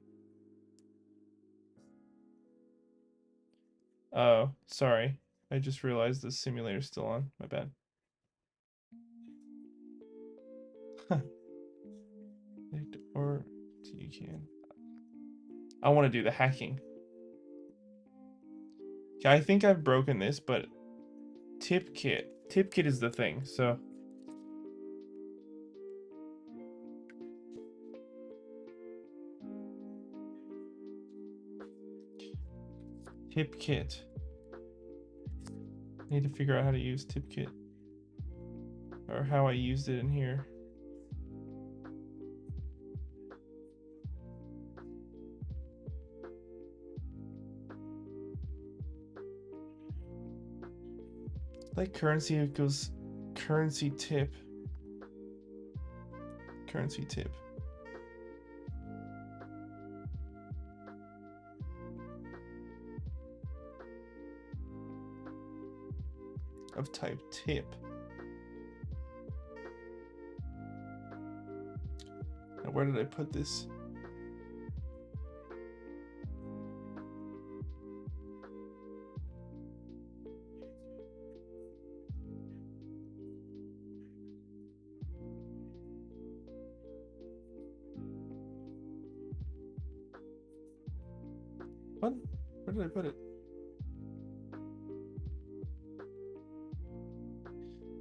[SPEAKER 1] Oh, sorry. I just realized the simulator's still on. My bad. Or you can. I want to do the hacking. Okay, I think I've broken this, but tip kit. Tip kit is the thing, so. Tip kit. I need to figure out how to use tip kit. Or how I used it in here. Like currency, it goes currency tip. Currency tip. Of type tip. Now where did I put this? What? Where did I put it?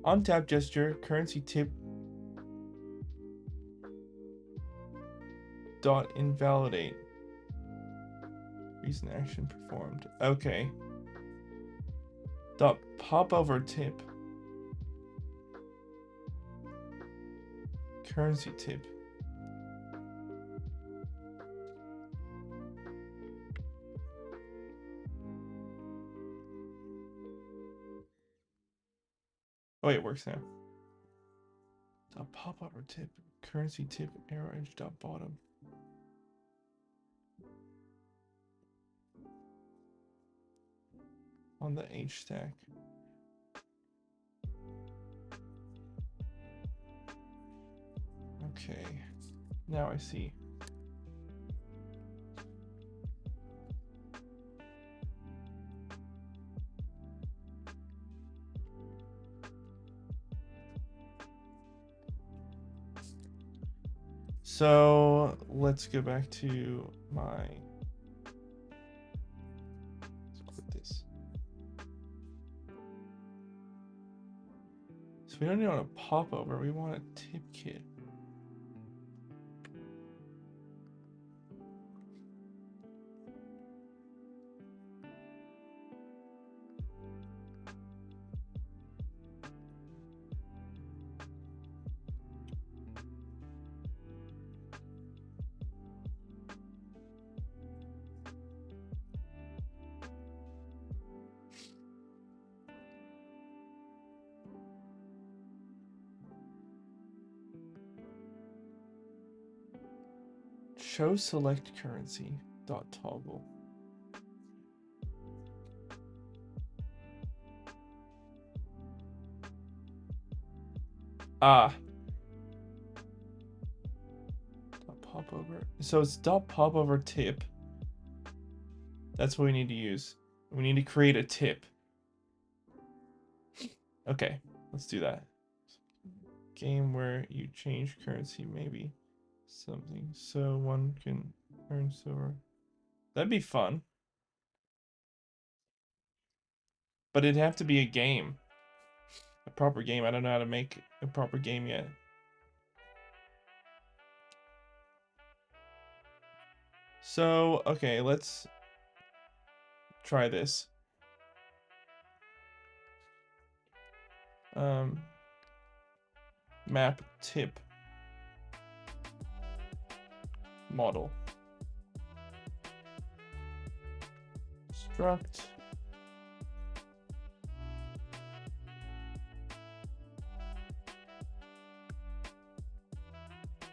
[SPEAKER 1] On tap gesture, currency tip dot invalidate. Recent action performed. Okay. Dot popover tip. Currency tip. Oh, wait, it works now. Dot popover tip. Currency tip arrow edge dot bottom. On the H stack. Okay, now I see. So let's go back to my. Let's quit this. So we don't want a popover, we want a tip kit. Show select currency dot toggle. Ah. Dot popover. So it's dot popover tip. That's what we need to use. We need to create a tip. Okay, let's do that. Game where you change currency, maybe something so one can earn silver. That'd be fun. But it'd have to be a game. A proper game. I don't know how to make a proper game yet. So, okay, let's try this. Map tip model. Struct.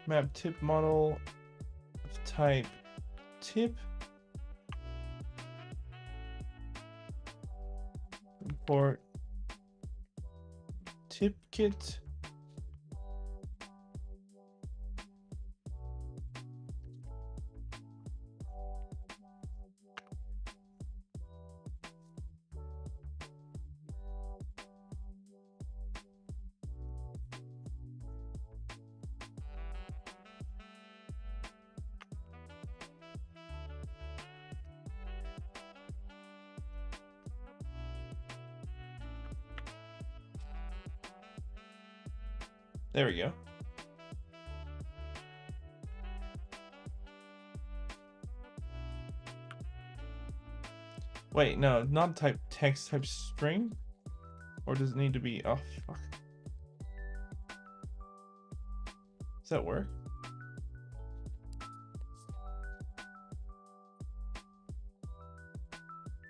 [SPEAKER 1] Map tip model of type tip. Import tip kit. There we go. Wait, no, not type text, type string? Or does it need to be, oh, fuck. Does that work?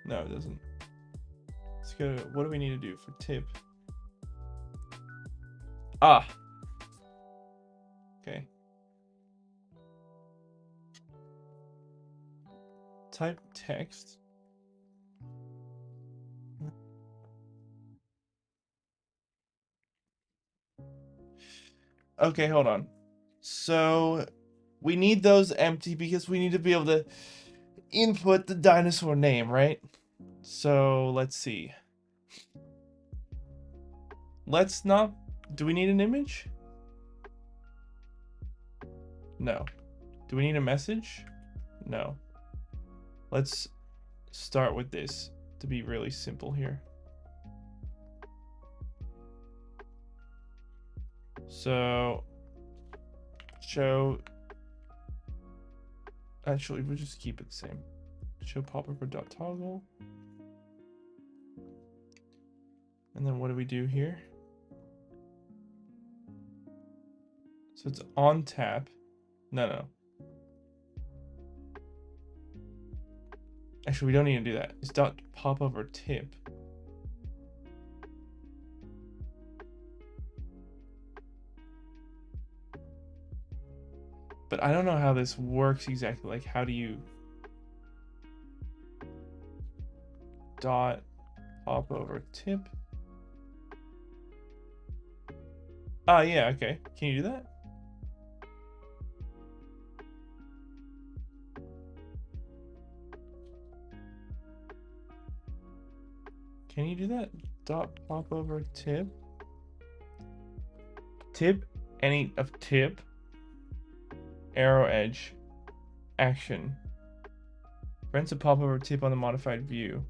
[SPEAKER 1] No, it doesn't. Let's go, what do we need to do for tip? Ah. Okay. Type text. Okay, hold on. So we need those empty because we need to be able to input the dinosaur name, right? So let's see. Let's not. Do we need an image? No. Do we need a message? No. Let's start with this to be really simple here. So show. Actually, we'll just keep it the same. Show popper.toggle. And then what do we do here? So it's on tap. No. Actually, we don't need to do that. It's dot pop over tip. But I don't know how this works exactly. Like, how do you dot pop over tip? Ah, yeah, okay. Can you do that? Can you do that? Dot pop over tip. Tip, any of tip, arrow edge, action. Rents a pop over tip on the modified view.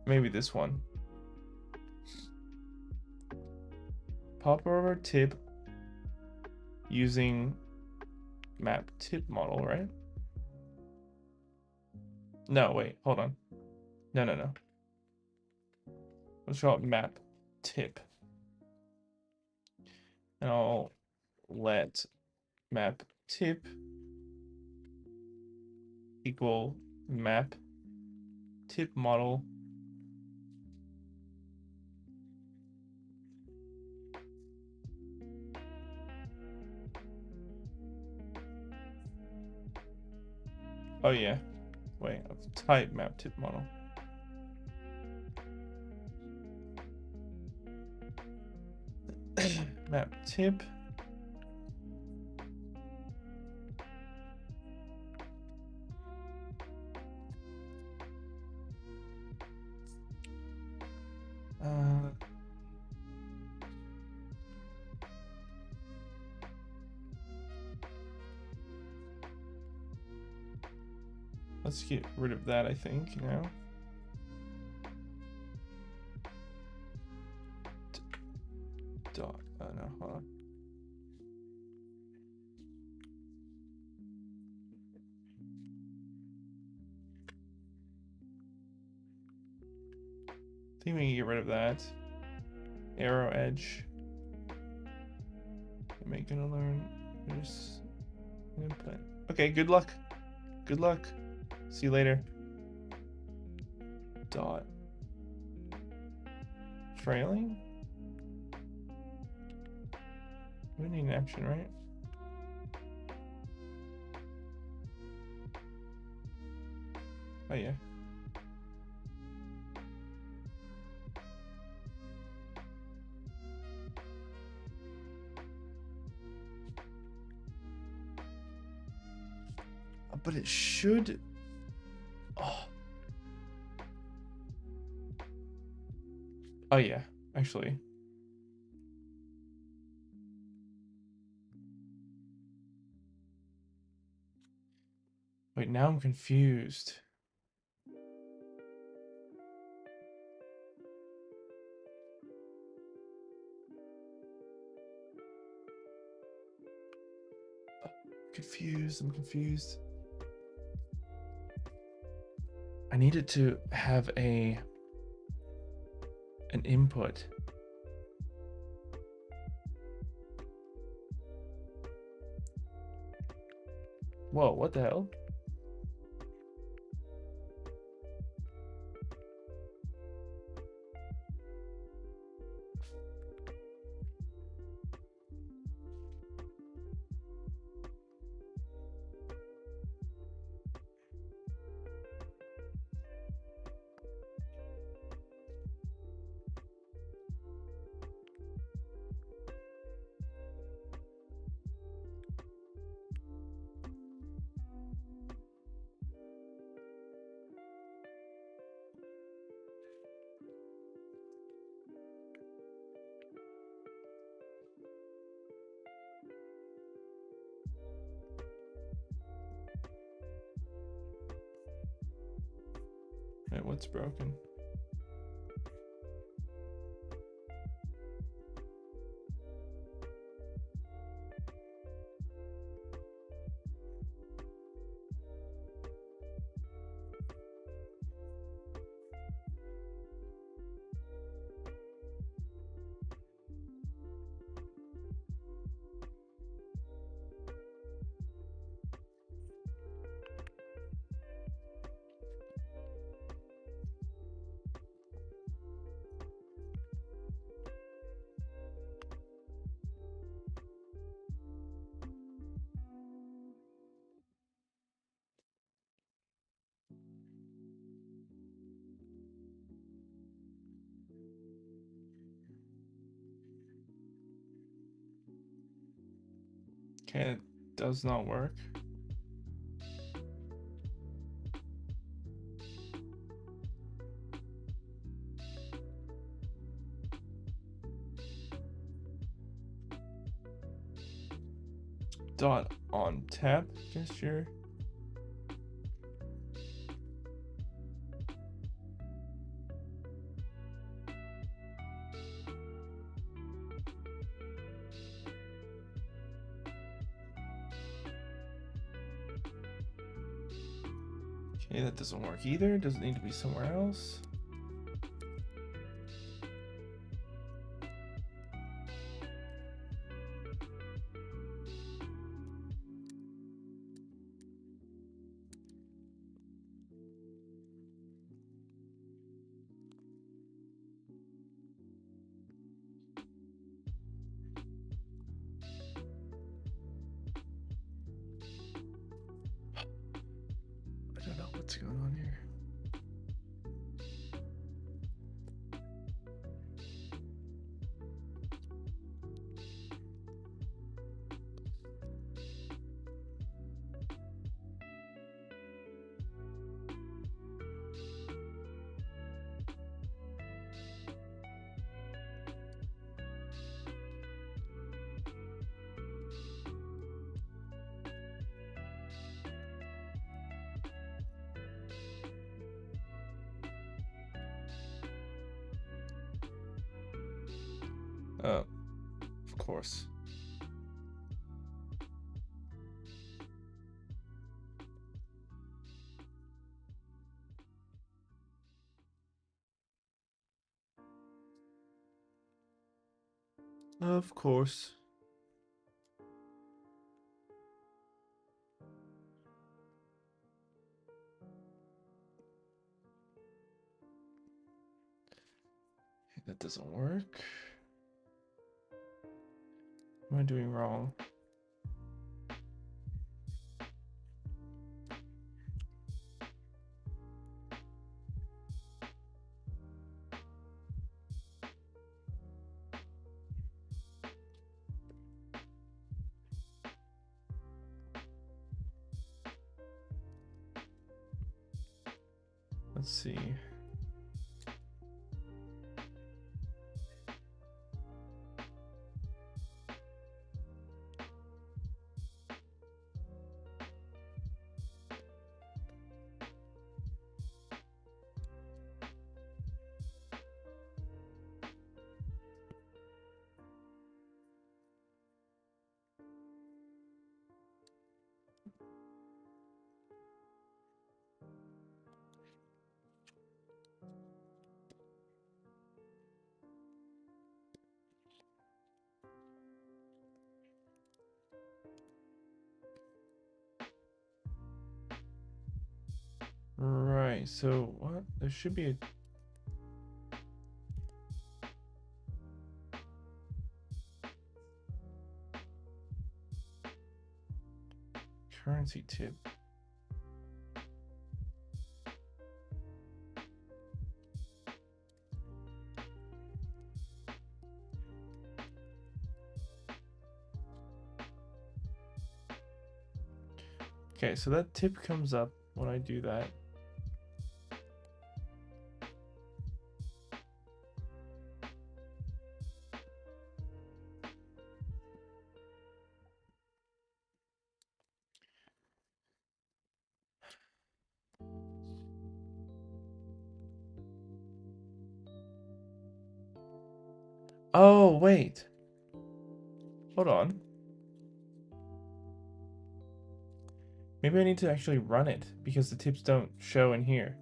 [SPEAKER 1] Maybe this one. Pop over tip using map tip model, right? No, wait, hold on. No. Let's call it map tip. And I'll let map tip equal map tip model oh yeah, wait, of type map tip model. Map tip let's get rid of that, I think, now. Dot, no, hold on. think we can get rid of that. Arrow edge. Am I gonna learn? There's input. Okay, good luck. Good luck. See you later. Dot. Trailing? We need an action, right? Oh yeah. But it should. Oh. Oh yeah, actually. Wait, now I'm confused. I'm confused. I needed to have an input. Whoa, what the hell? Wait, what's broken? Okay, it does not work. Dot on tap gesture. Okay, that doesn't work either. Does it need to be somewhere else? I don't know what's going on here. Of course. Of course. That doesn't work. What am I doing wrong? Let's see. Right, so what? There should be a currency tip. Okay, so that tip comes up when I do that. Oh, wait. Hold on. Maybe I need to actually run it because the tips don't show in here.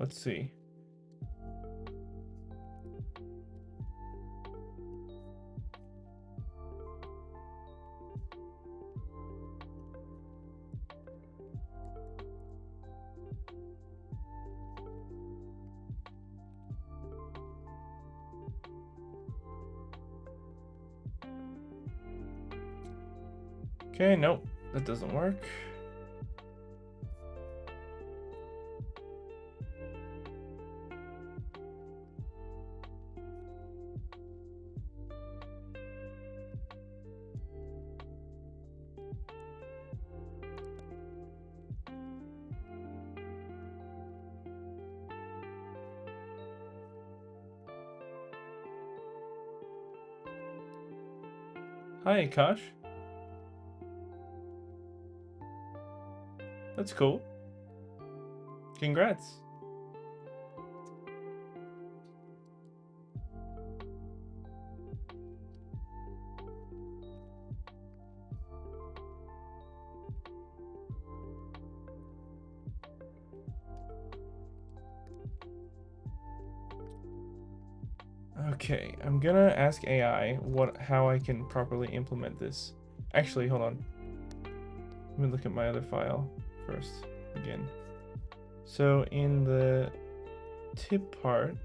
[SPEAKER 1] Let's see. Okay, nope, that doesn't work. Hi, Akash. That's cool. Congrats. Okay, I'm gonna ask AI how I can properly implement this. Actually, hold on. Let me look at my other file first again. So in the tip part,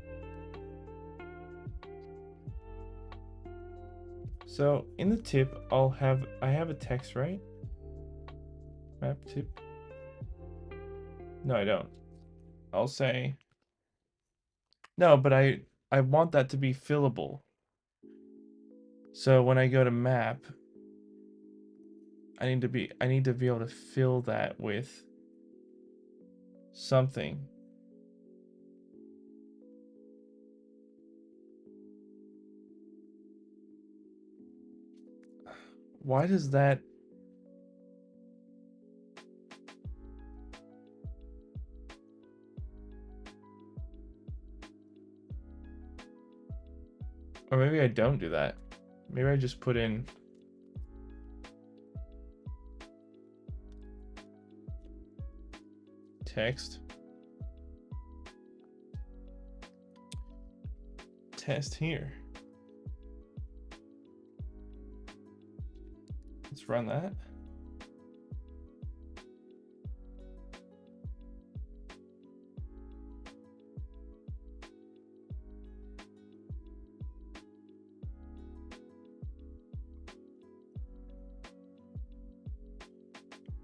[SPEAKER 1] so in the tip, I have a text, right? Map tip. No, I don't. I'll say, no, but I want that to be fillable. So when I go to map, I need to be able to fill that with something. Why does that? Or maybe I don't do that. Maybe I just put in text. test here. Let's run that.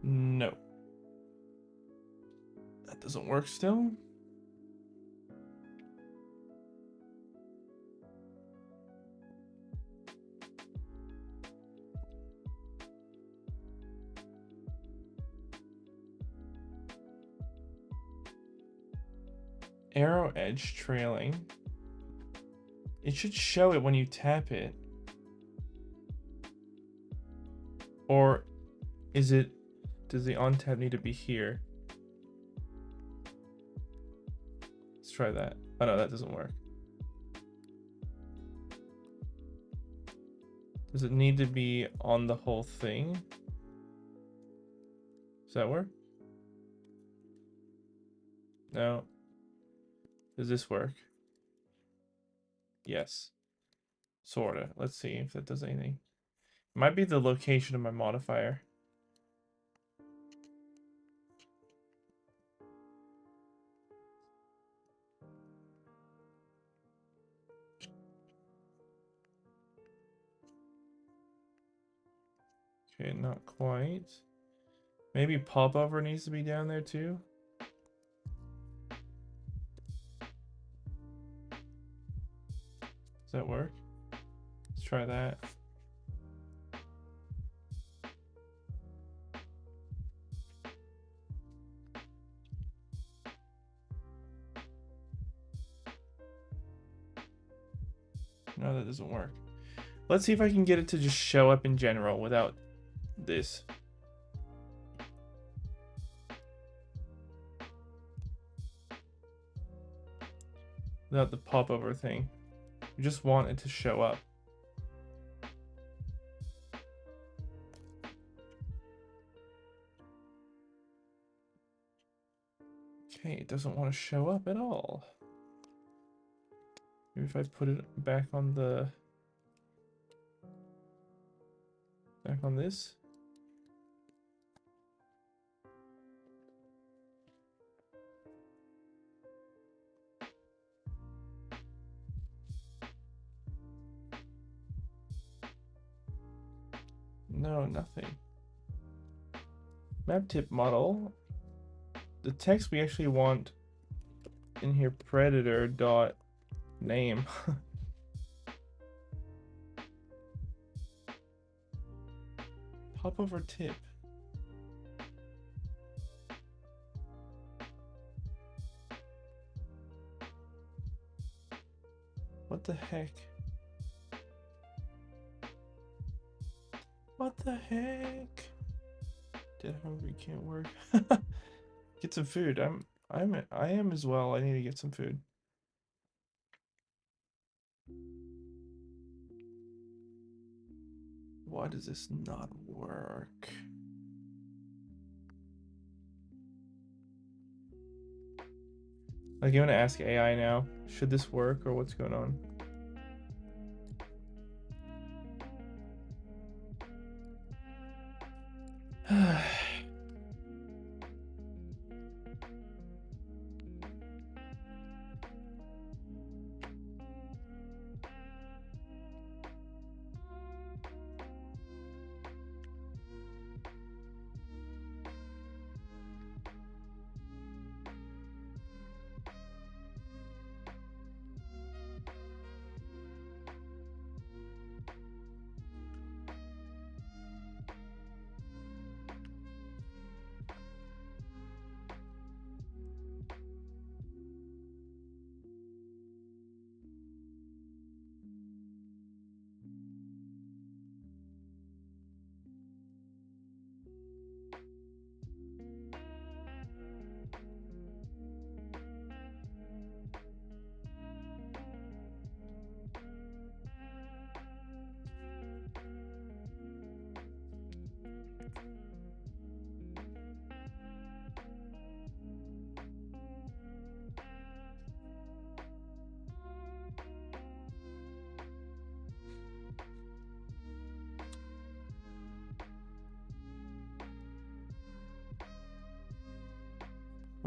[SPEAKER 1] No. That doesn't work still. Arrow edge trailing. It should show it when you tap it. Or is it, does the on tab need to be here? Let's try that. Oh no, that doesn't work. Does it need to be on the whole thing? Does that work? No. Does this work? Yes. Sorta. Let's see if that does anything. It might be the location of my modifier. Okay, not quite. Maybe popover needs to be down there too. Does that work? Let's try that. No, that doesn't work. Let's see if I can get it to just show up in general without this. Without the popover thing. We just want it to show up. Okay, it doesn't want to show up at all. Maybe if I put it back on the... back on this. No, nothing. Map tip model. The text we actually want in here, predator dot name. Popover tip. What the heck? What the heck? Dead hungry can't work. Get some food. I am as well. I need to get some food. Why does this not work? Like, I'm gonna ask AI now. Should this work or what's going on?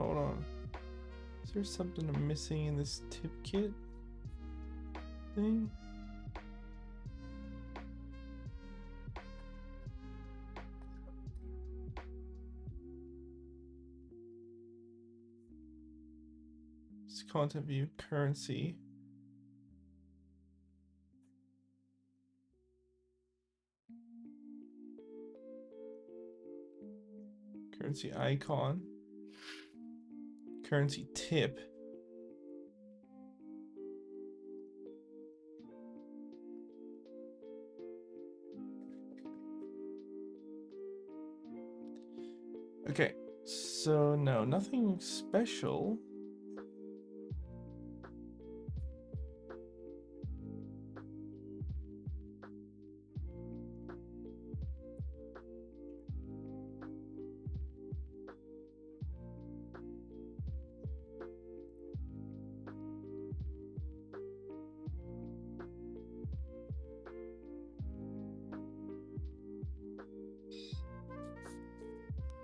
[SPEAKER 1] Hold on. Is there something I'm missing in this tip kit thing? It's content view currency. Currency icon. Currency tip. Okay, so no, nothing special.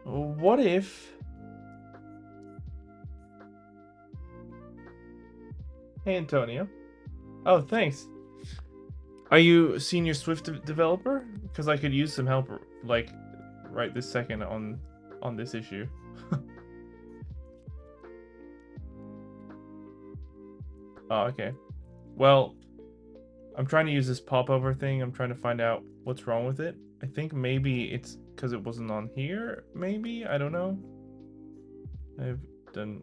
[SPEAKER 1] What if... Hey, Antonio. Oh, thanks. Are you a senior Swift developer? Because I could use some help, like, right this second on this issue. Oh, okay. Well, I'm trying to use this popover thing. I'm trying to find out what's wrong with it. I think maybe it's because it wasn't on here. Maybe? I don't know. I've done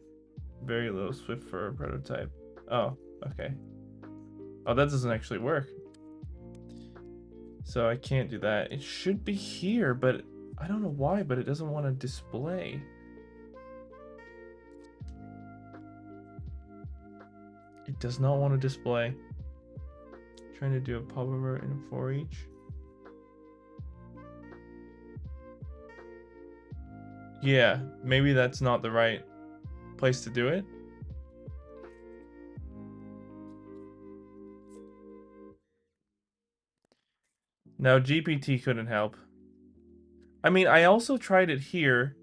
[SPEAKER 1] very little Swift for a prototype. Oh, okay. Oh, that doesn't actually work. So I can't do that. It should be here, but I don't know why, but it doesn't want to display. It does not want to display. Trying to do a popover in a for each. Yeah, maybe that's not the right place to do it. No, GPT couldn't help. I mean, I also tried it here.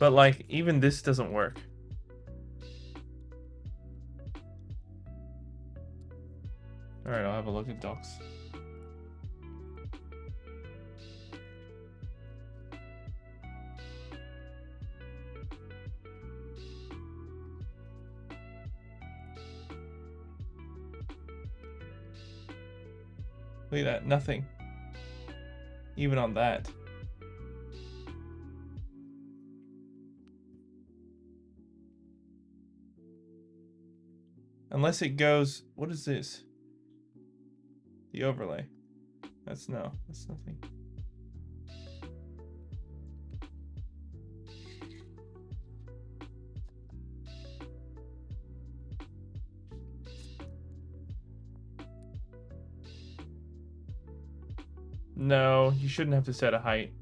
[SPEAKER 1] But like, even this doesn't work. Alright, I'll have a look at docs. Look at that, nothing. Even on that. Unless it goes, what is this? The overlay. That's nothing. No, you shouldn't have to set a height.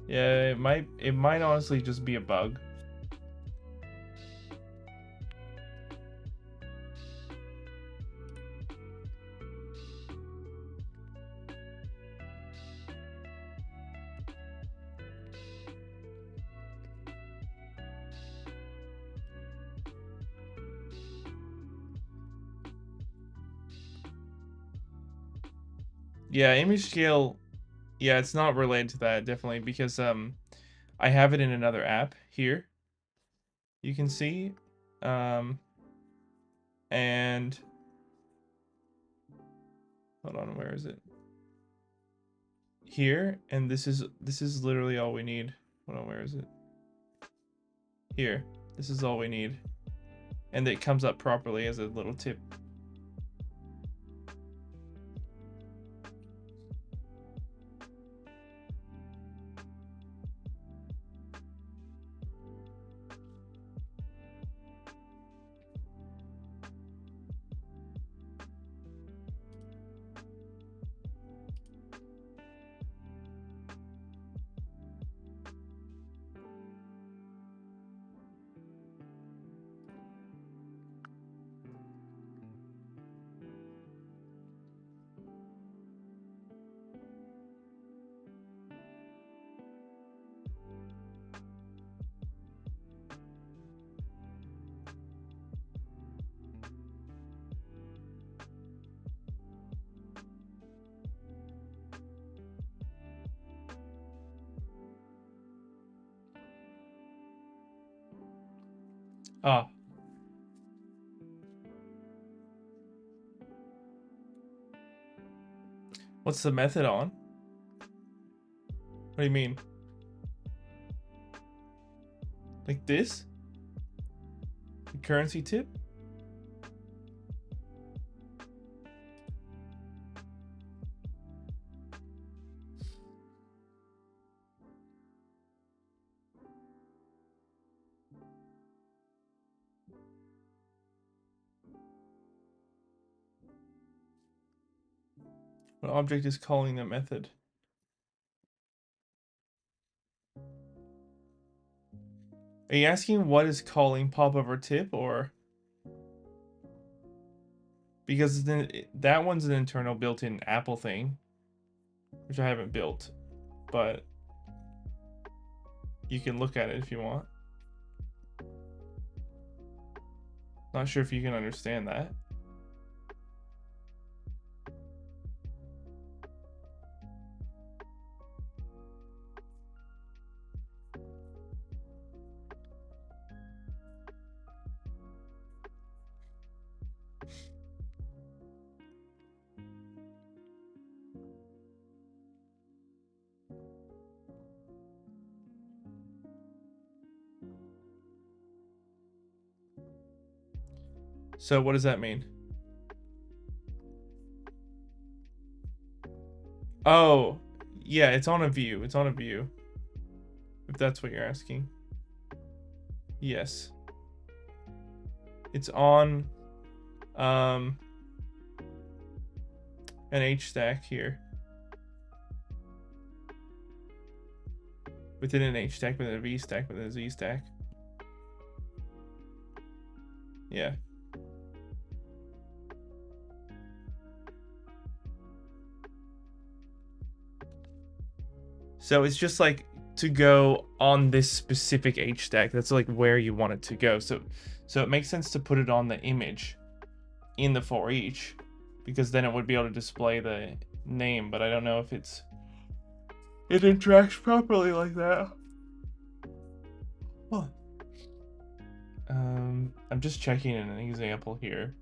[SPEAKER 1] Yeah, it might honestly just be a bug. Yeah, image scale, yeah, it's not related to that, definitely, because I have it in another app here. You can see. And hold on, where is it? Here, and this is literally all we need. Hold on, where is it? Here. This is all we need. And it comes up properly as a little tip. Ah. What's the method on? What do you mean? Like this? The currency tip? What object is calling the method? Are you asking what is calling pop over tip, or because then that one's an internal built-in Apple thing, which I haven't built, but you can look at it if you want. Not sure if you can understand that. So what does that mean? Oh, yeah, it's on a view. It's on a view. If that's what you're asking. Yes. It's on an H stack here. Within an H stack, within a V stack, within a Z stack. Yeah. So it's just like to go on this specific H stack. That's like where you want it to go. So it makes sense to put it on the image in the for each, because then it would be able to display the name, but I don't know if it interacts properly like that. Huh. I'm just checking an example here.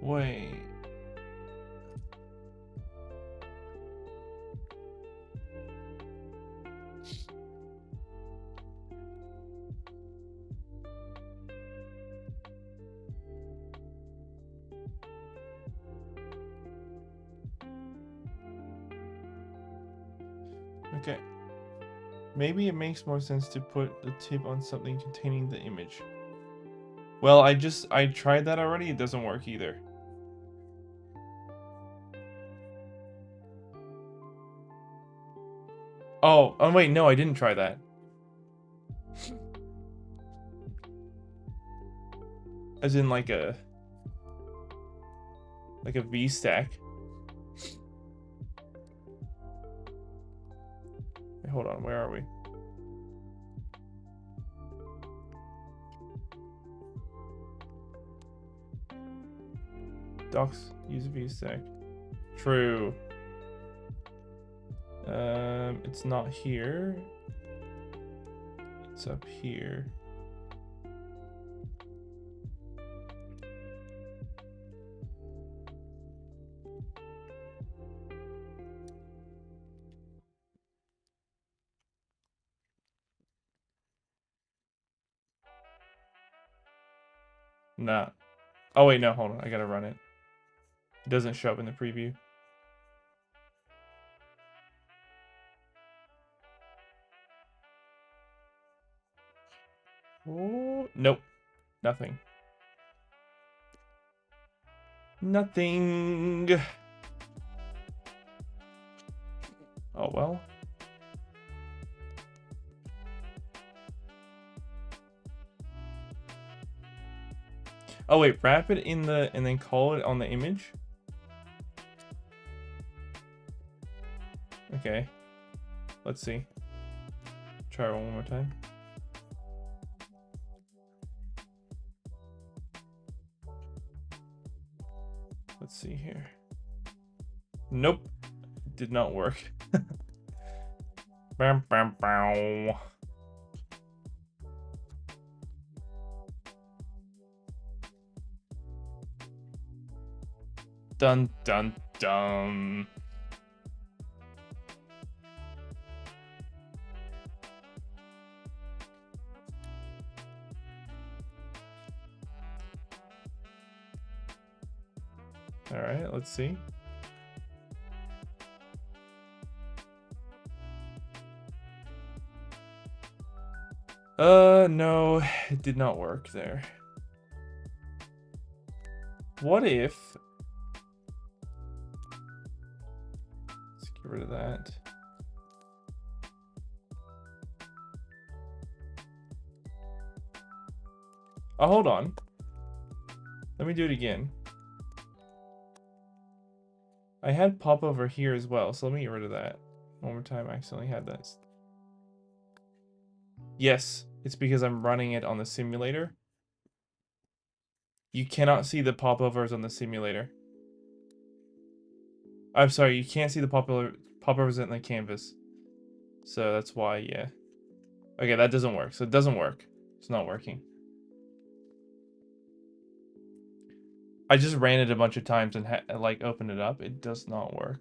[SPEAKER 1] Wait. Okay. Maybe it makes more sense to put the tip on something containing the image. Well, I tried that already. It doesn't work either. Oh, wait, no, I didn't try that. As in like a V stack. Wait, hold on, where are we? Docs use a V stack. True. It's not here. It's up here. Nah. Oh wait, no, hold on. I gotta run it. It doesn't show up in the preview. Oh, nope. Nothing. Nothing. Oh well. Oh wait, wrap it in the and then call it on the image. Okay. Let's see. Try it one more time. Let's see here. Nope. Did not work. Bam, bam, bam. Dun, dun, dun. All right, let's see. No, it did not work there. What if... Let's get rid of that. Oh, hold on. Let me do it again. I had pop over here as well, so let me get rid of that. One more time, I accidentally had that. Yes, it's because I'm running it on the simulator. You cannot see the popovers on the simulator. I'm sorry, you can't see the popovers in the canvas. So that's why, yeah. Okay, that doesn't work. So it doesn't work. It's not working. I just ran it a bunch of times and like opened it up. It does not work.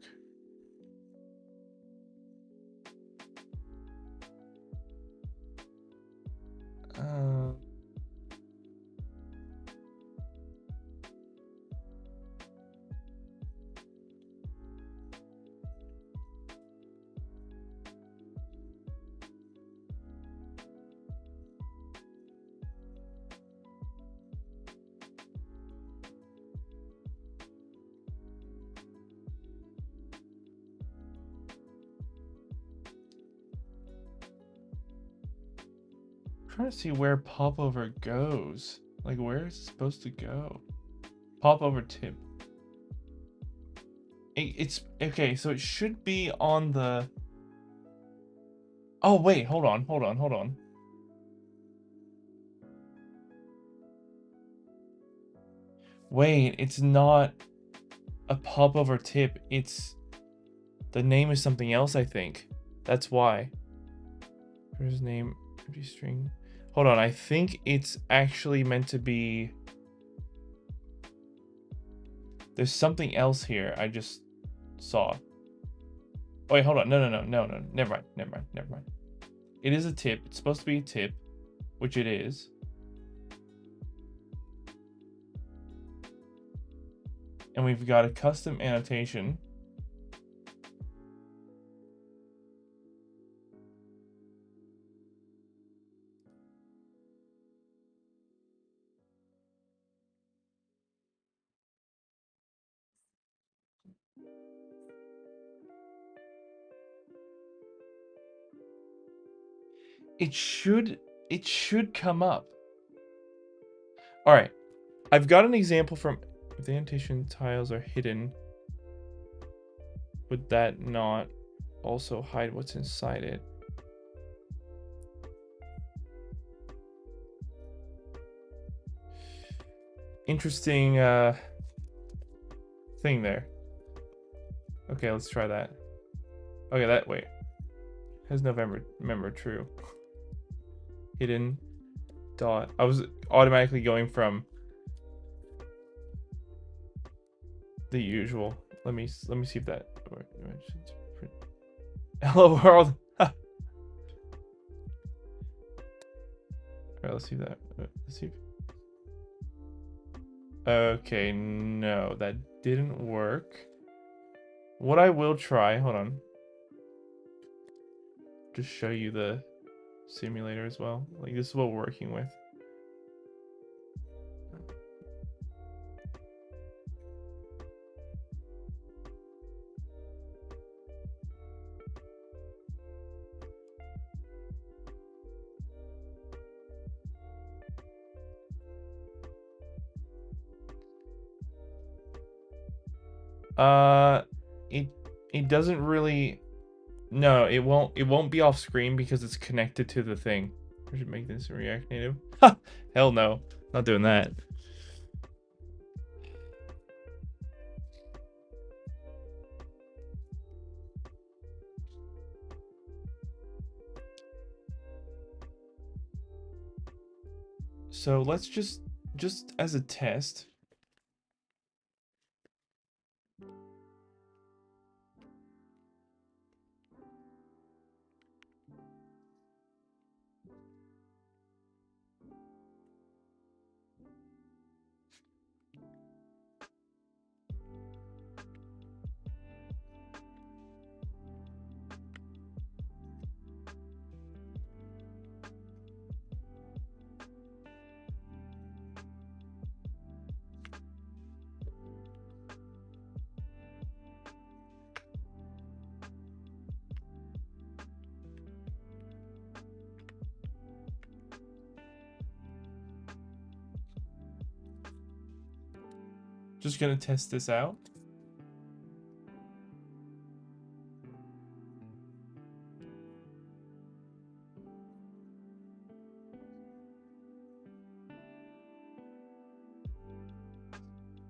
[SPEAKER 1] Trying to see where popover goes. Like, where is it supposed to go? Popover tip. It's okay, so it should be on the... Oh, wait, hold on. Wait, it's not a popover tip. It's... The name is something else, I think. That's why. Here's name, empty string. Hold on, I think it's actually meant to be... There's something else here I just saw. Oh, wait, hold on. No. Never mind. It is a tip. It's supposed to be a tip, which it is. And we've got a custom annotation. It should come up. All right. I've got an example from if the annotation tiles are hidden, would that not also hide what's inside it? Interesting thing there. Okay, let's try that. Okay, that wait. Has November, remember, true. Hidden dot. I was automatically going from the usual. Let me see if that. Hello world. All right, let's see that. Let's see. Okay, no, that didn't work. What I will try, hold on. Just show you the simulator as well. Like, this is what we're working with. Uh, it it doesn't really. No, it won't be off screen because it's connected to the thing. I should make this React Native. Ha! Hell no, not doing that. So let's just as a test. Just gonna test this out.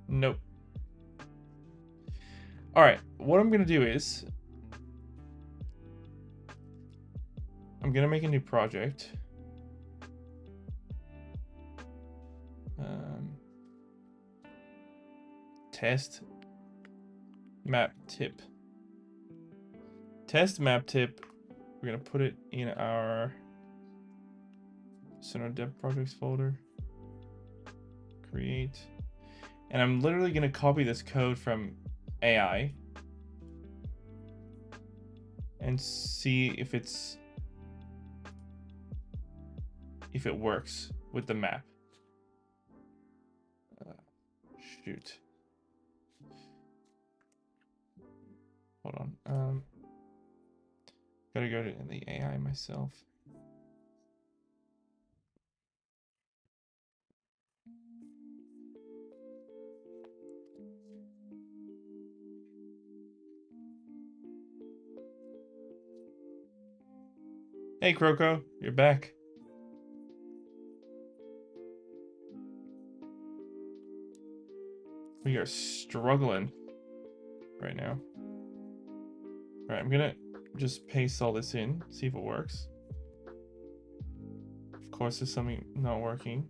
[SPEAKER 1] Nope. All right, what I'm gonna do is I'm gonna make a new project. Test map tip. Test map tip. We're gonna put it in our dev projects folder. Create. And I'm literally gonna copy this code from AI and see if it works with the map. Shoot. Hold on. Gotta go to the AI myself. Hey, Croco, you're back. We are struggling right now. All right, I'm gonna just paste all this in, see if it works. Of course, there's something not working.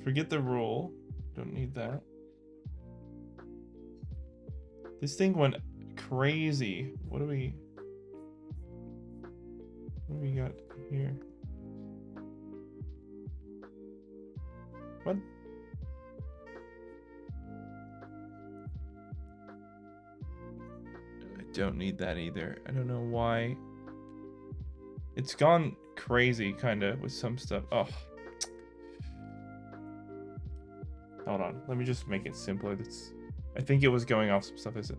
[SPEAKER 1] Forget the rule. Don't need that. This thing went crazy. What do we got here? What? I don't need that either. I don't know why. It's gone crazy, kind of, with some stuff. Oh. Hold on. Let me just make it simpler. I think it was going off some stuff, is it?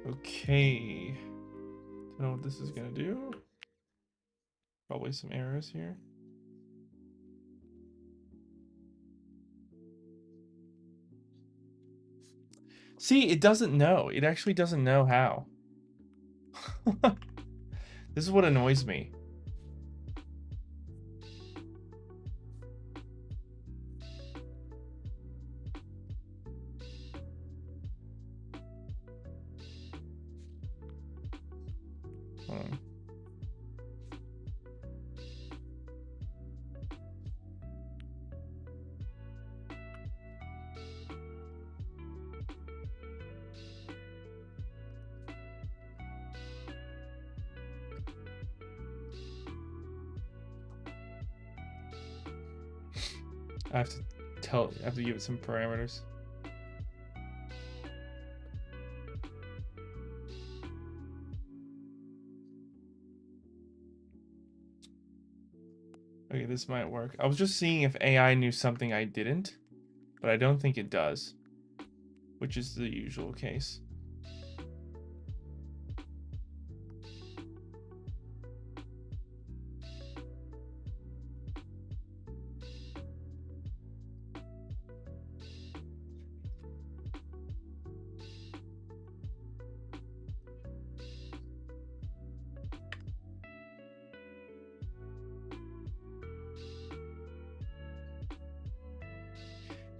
[SPEAKER 1] Okay. Don't know what this is gonna do. Probably some errors here. See, it doesn't know. It actually doesn't know how. This is what annoys me. Hmm. I have to give it some parameters. Okay, this might work. I was just seeing if AI knew something I didn't, but I don't think it does, which is the usual case.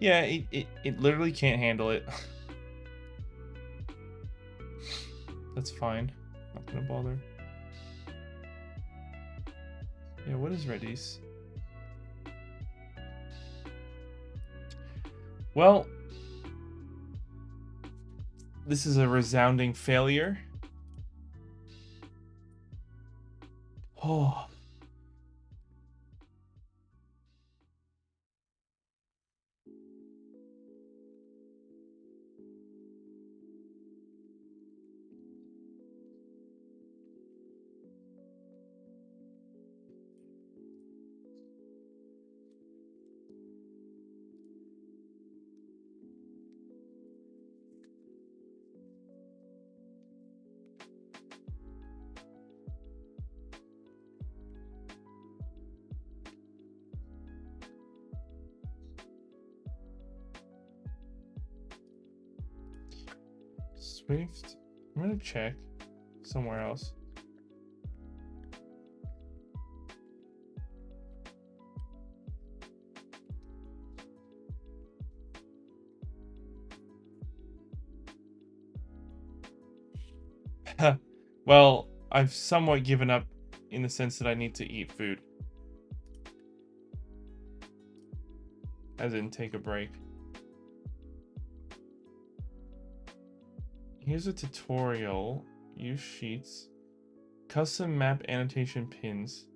[SPEAKER 1] Yeah, it literally can't handle it. That's fine. Not gonna bother. Yeah, what is Redis? Well, this is a resounding failure. Oh. Swift. I'm gonna check somewhere else. Well, I've somewhat given up in the sense that I need to eat food. As in, take a break. Here's a tutorial. Use sheets. Custom map annotation pins.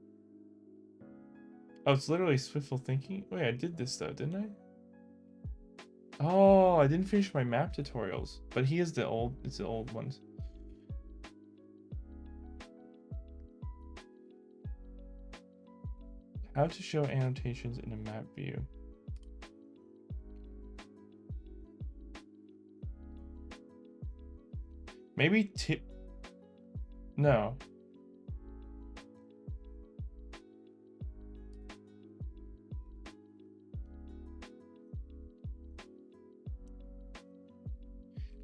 [SPEAKER 1] Oh, it's literally Swiftful thinking. Wait, I did this though, didn't I? Oh, I didn't finish my map tutorials. But it's the old ones. How to show annotations in a map view. Maybe no.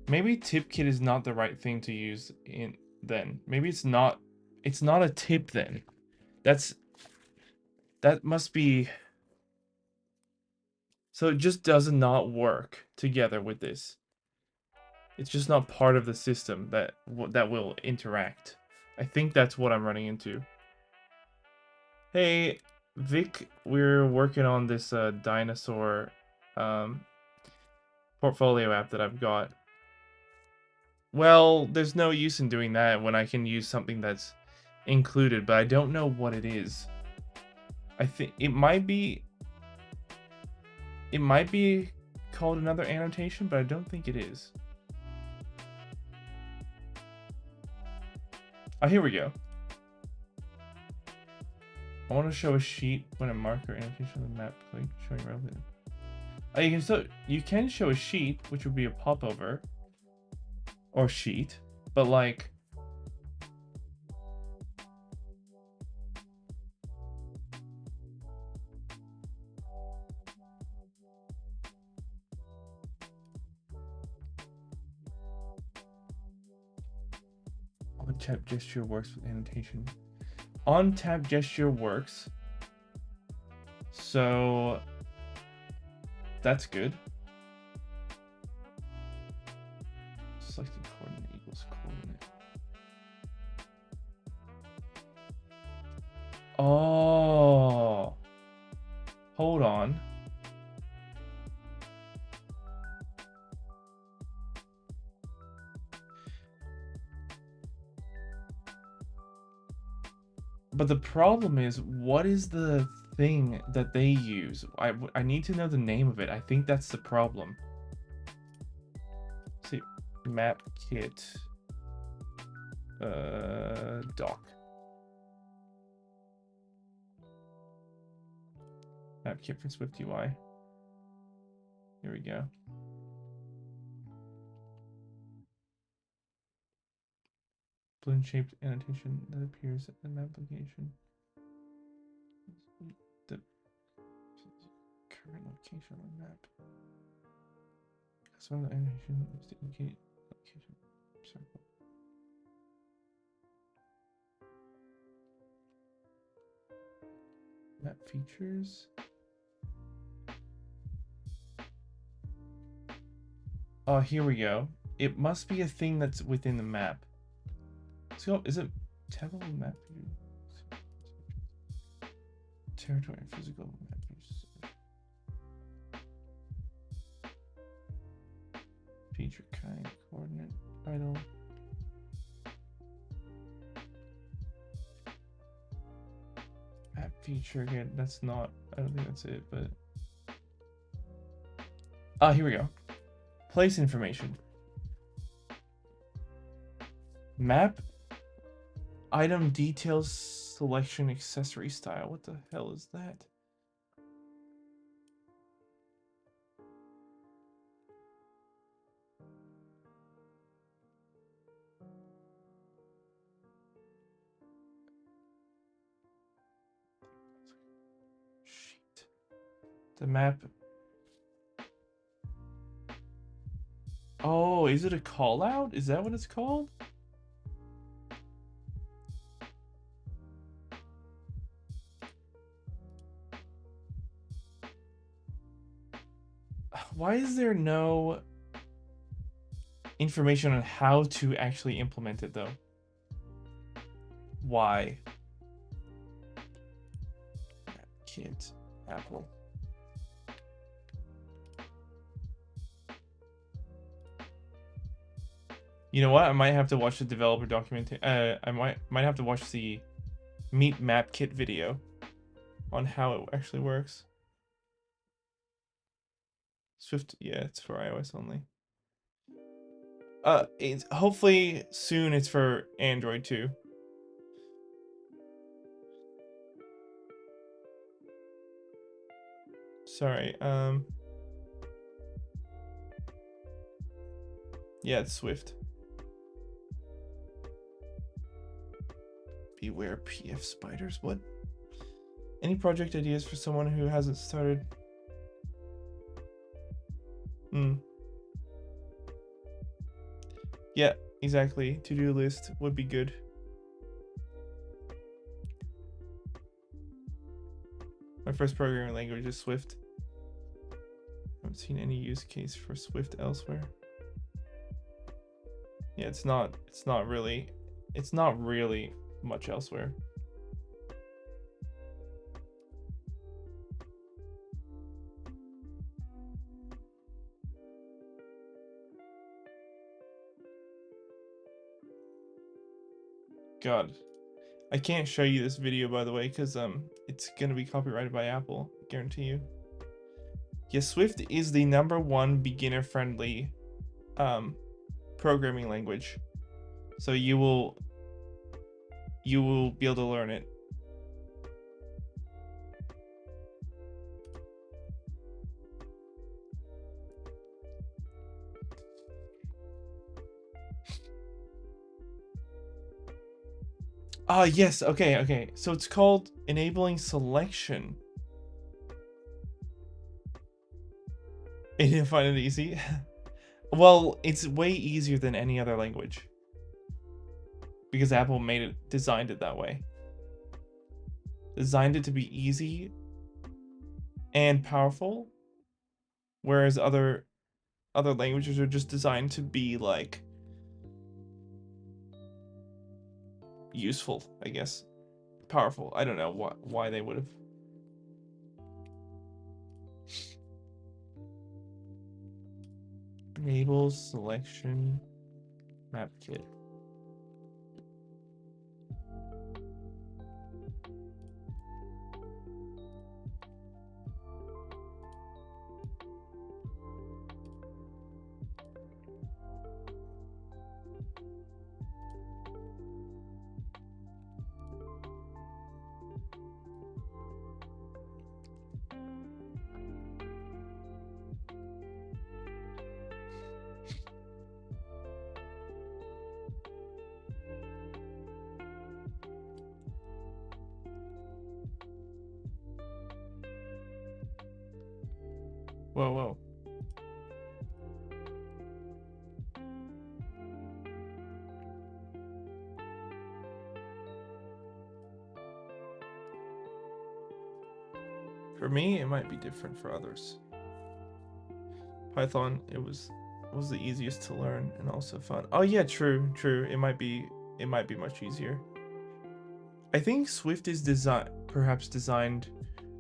[SPEAKER 1] Maybe TipKit is not the right thing to use then. Maybe it's not a tip then. That must be, so it just does not work together with this. It's just not part of the system that will interact. I think that's what I'm running into. Hey, Vic, we're working on this Dinosaur portfolio app that I've got. Well, there's no use in doing that when I can use something that's included, but I don't know what it is. I think it might be called another annotation, but I don't think it is. Oh, here we go. I want to show a sheet when a marker annotation on the map click showing relevant. Oh, you can show a sheet, which would be a popover or sheet, but like tap gesture works with annotation. On tap gesture works. So that's good. Selected coordinate equals coordinate. Oh, hold on. But the problem is, what is the thing that they use? I need to know the name of it. I think that's the problem. Let's see, map kit doc. Map kit for SwiftUI. Here we go. Balloon shaped annotation that appears in the application. The current location on the map. So the animation is to indicate location circle. Map features. Oh, here we go. It must be a thing that's within the map. So is it table map view? Territory and physical map views. Feature kind, coordinate, title. Map feature again. That's not. I don't think that's it, but. Ah, here we go. Place information. Map. Item details selection accessory style. What the hell is that? Shit. The map. Oh, is it a call out? Is that what it's called? Why is there no information on how to actually implement it, though? Why? Kit, Apple. You know what? I might have to watch the developer documentation. I might have to watch the Meet Map Kit video on how it actually works. Swift, yeah, it's for iOS only. It's hopefully soon it's for Android too. Sorry, yeah, it's Swift. Beware PF spiders. What? Any project ideas for someone who hasn't started? Yeah, exactly. To-do list would be good. My first programming language is Swift. I haven't seen any use case for Swift elsewhere. Yeah, it's not really much elsewhere. God, I can't show you this video, by the way, because it's gonna be copyrighted by Apple, I guarantee you. Yeah, Swift is the #1 beginner-friendly programming language, so you will be able to learn it. Ah, yes. Okay. So it's called enabling selection. You didn't find it easy? Well, it's way easier than any other language. because Apple designed it that way. Designed it to be easy and powerful, whereas other languages are just designed to be like useful, I guess. Powerful. I don't know why they would have. Enable selection map kit. Whoa, whoa. For me, it might be different for others. Python, it was the easiest to learn and also fun. Oh yeah, true. It might be much easier. I think Swift is perhaps designed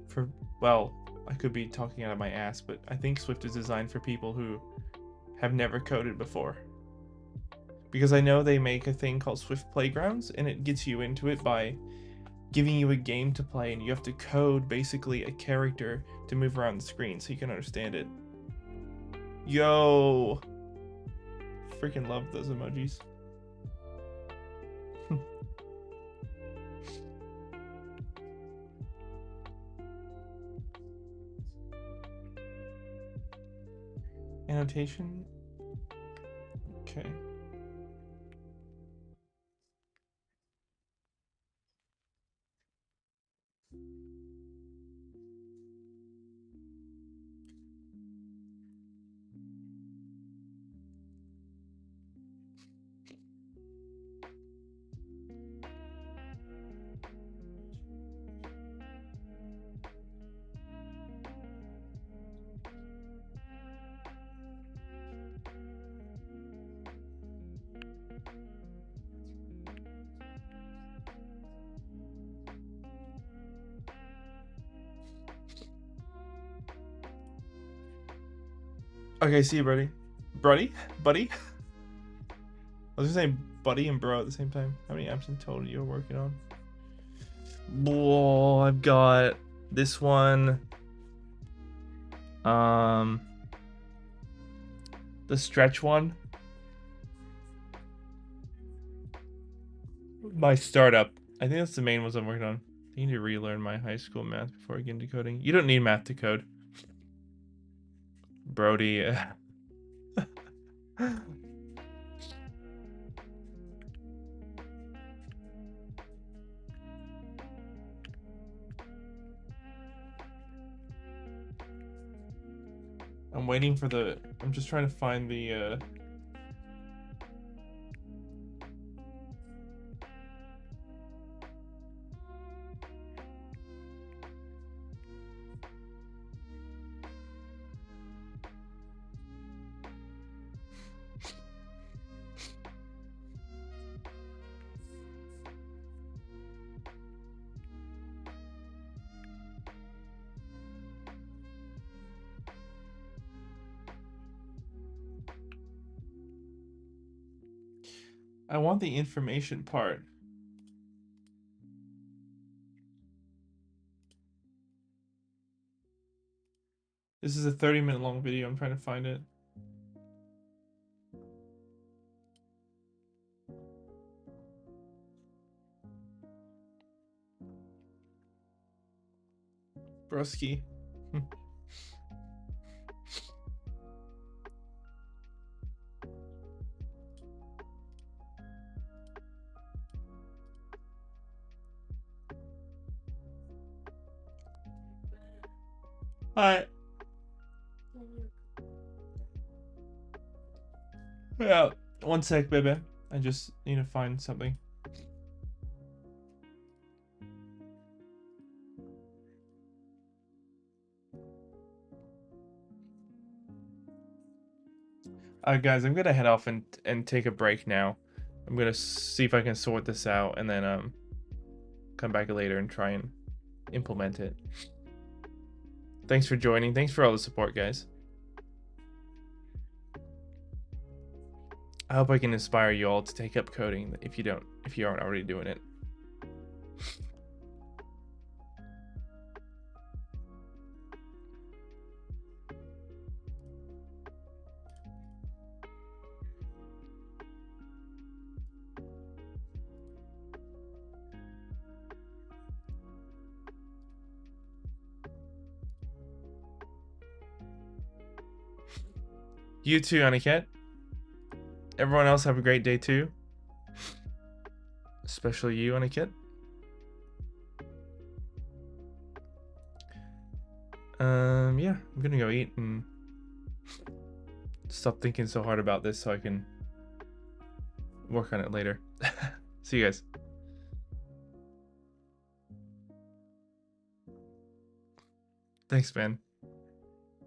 [SPEAKER 1] for, well, I could be talking out of my ass, but I think Swift is designed for people who have never coded before. Because I know they make a thing called Swift Playgrounds, and it gets you into it by giving you a game to play, and you have to code basically a character to move around the screen so you can understand it. Yo! Freaking love those emojis. Annotation? Okay. Okay, see you, buddy. Buddy? I was gonna say buddy and bro at the same time. How many apps in total you're working on? Whoa, I've got this one. The stretch one. My startup. I think that's the main ones I'm working on. I need to relearn my high school math before I get into coding. You don't need math to code. Brody. I'm waiting for I'm just trying to find the I want the information part. This is a 30-minute long video. I'm trying to find it. Broski. Hi. Yeah, one sec, baby. I just need to find something. Guys, I'm gonna head off and take a break now. I'm gonna see if I can sort this out and then come back later and try and implement it. Thanks for joining. Thanks for all the support, guys. I hope I can inspire you all to take up coding if you aren't already doing it. You too, Aniket. Everyone else have a great day too. Especially you, Aniket. Yeah, I'm gonna go eat and stop thinking so hard about this so I can work on it later. See you guys. Thanks, man.